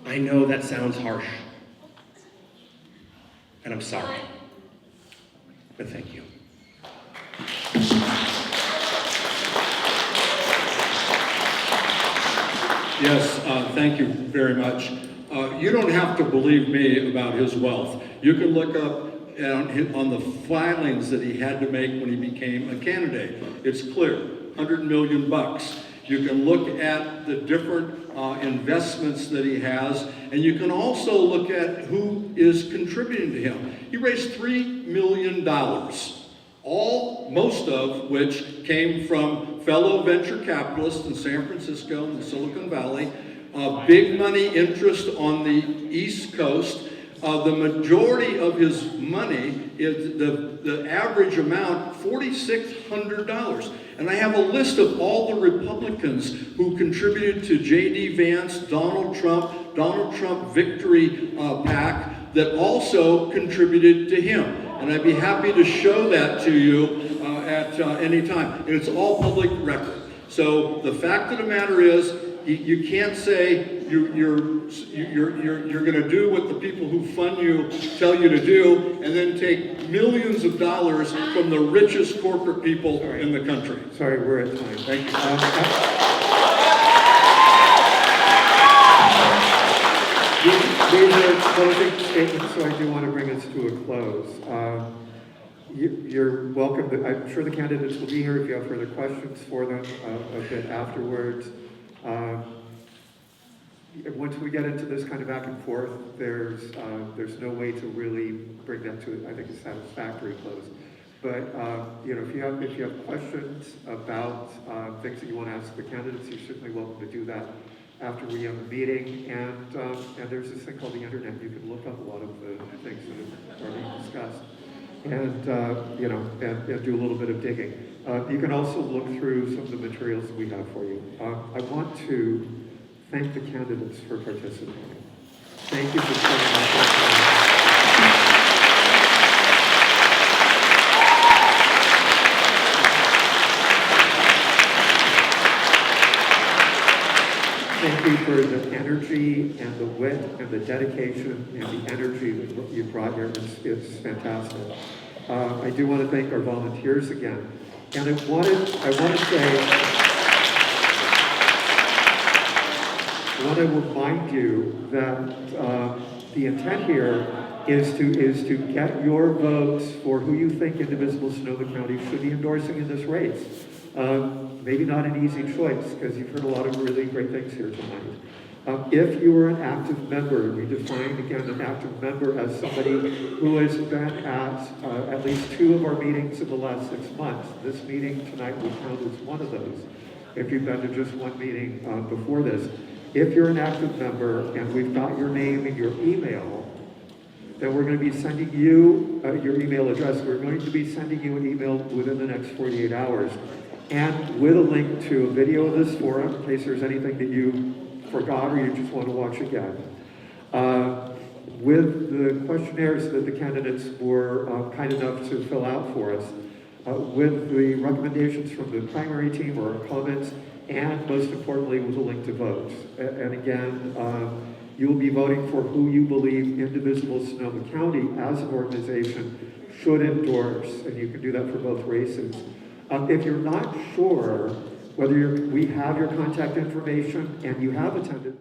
I know that sounds harsh, and I'm sorry, but thank you. Yes, thank you very much. You don't have to believe me about his wealth. You can look up on the filings that he had to make when he became a candidate. It's clear, $100 million. You can look at the different investments that he has, and you can also look at who is contributing to him. He raised $3 million, most of which came from fellow venture capitalists in San Francisco and the Silicon Valley, big money interest on the East Coast. The majority of his money is the average amount, $4,600. And I have a list of all the Republicans who contributed to J.D. Vance, Donald Trump Victory PAC, that also contributed to him. And I'd be happy to show that to you at any time. And it's all public record. So the fact of the matter is, you can't say you're going to do what the people who fund you tell you to do, and then take millions of dollars from the richest corporate people in the country. Sorry, we're at time. Thank you. These are closing statements, so I do want to bring us to a close. You're welcome. I'm sure the candidates will be here if you have further questions for them a bit afterwards. Once we get into this kind of back and forth, there's no way to really bring that to, I think, a satisfactory close. But if you have questions about things that you want to ask the candidates, you're certainly welcome to do that after we have a meeting. And there's this thing called the internet. You can look up a lot of the things that are being discussed, and and do a little bit of digging. You can also look through some of the materials that we have for you. I want to thank the candidates for participating. Thank you for showing up. Thank you for the energy and the wit and the dedication and the energy that you brought here. It's fantastic. I do want to thank our volunteers again. And I want to remind you that the intent here is to get your votes for who you think Indivisible Sonoma County should be endorsing in this race. Maybe not an easy choice, because you've heard a lot of really great things here tonight. If you are an active member, we define again an active member as somebody who has been at least 2 of our meetings in the last 6 months. This meeting tonight will count as one of those, if you've been to just one meeting before this. If you're an active member and we've got your name and your email, then we're going to be sending you your email address. We're going to be sending you an email within the next 48 hours. And with a link to a video of this forum, in case there's anything that you forgot or you just want to watch again. With the questionnaires that the candidates were kind enough to fill out for us, with the recommendations from the primary team or our comments, and most importantly, with a link to vote. And again, you will be voting for who you believe Indivisible Sonoma County as an organization should endorse, and you can do that for both races. If you're not sure whether we have your contact information and you have attended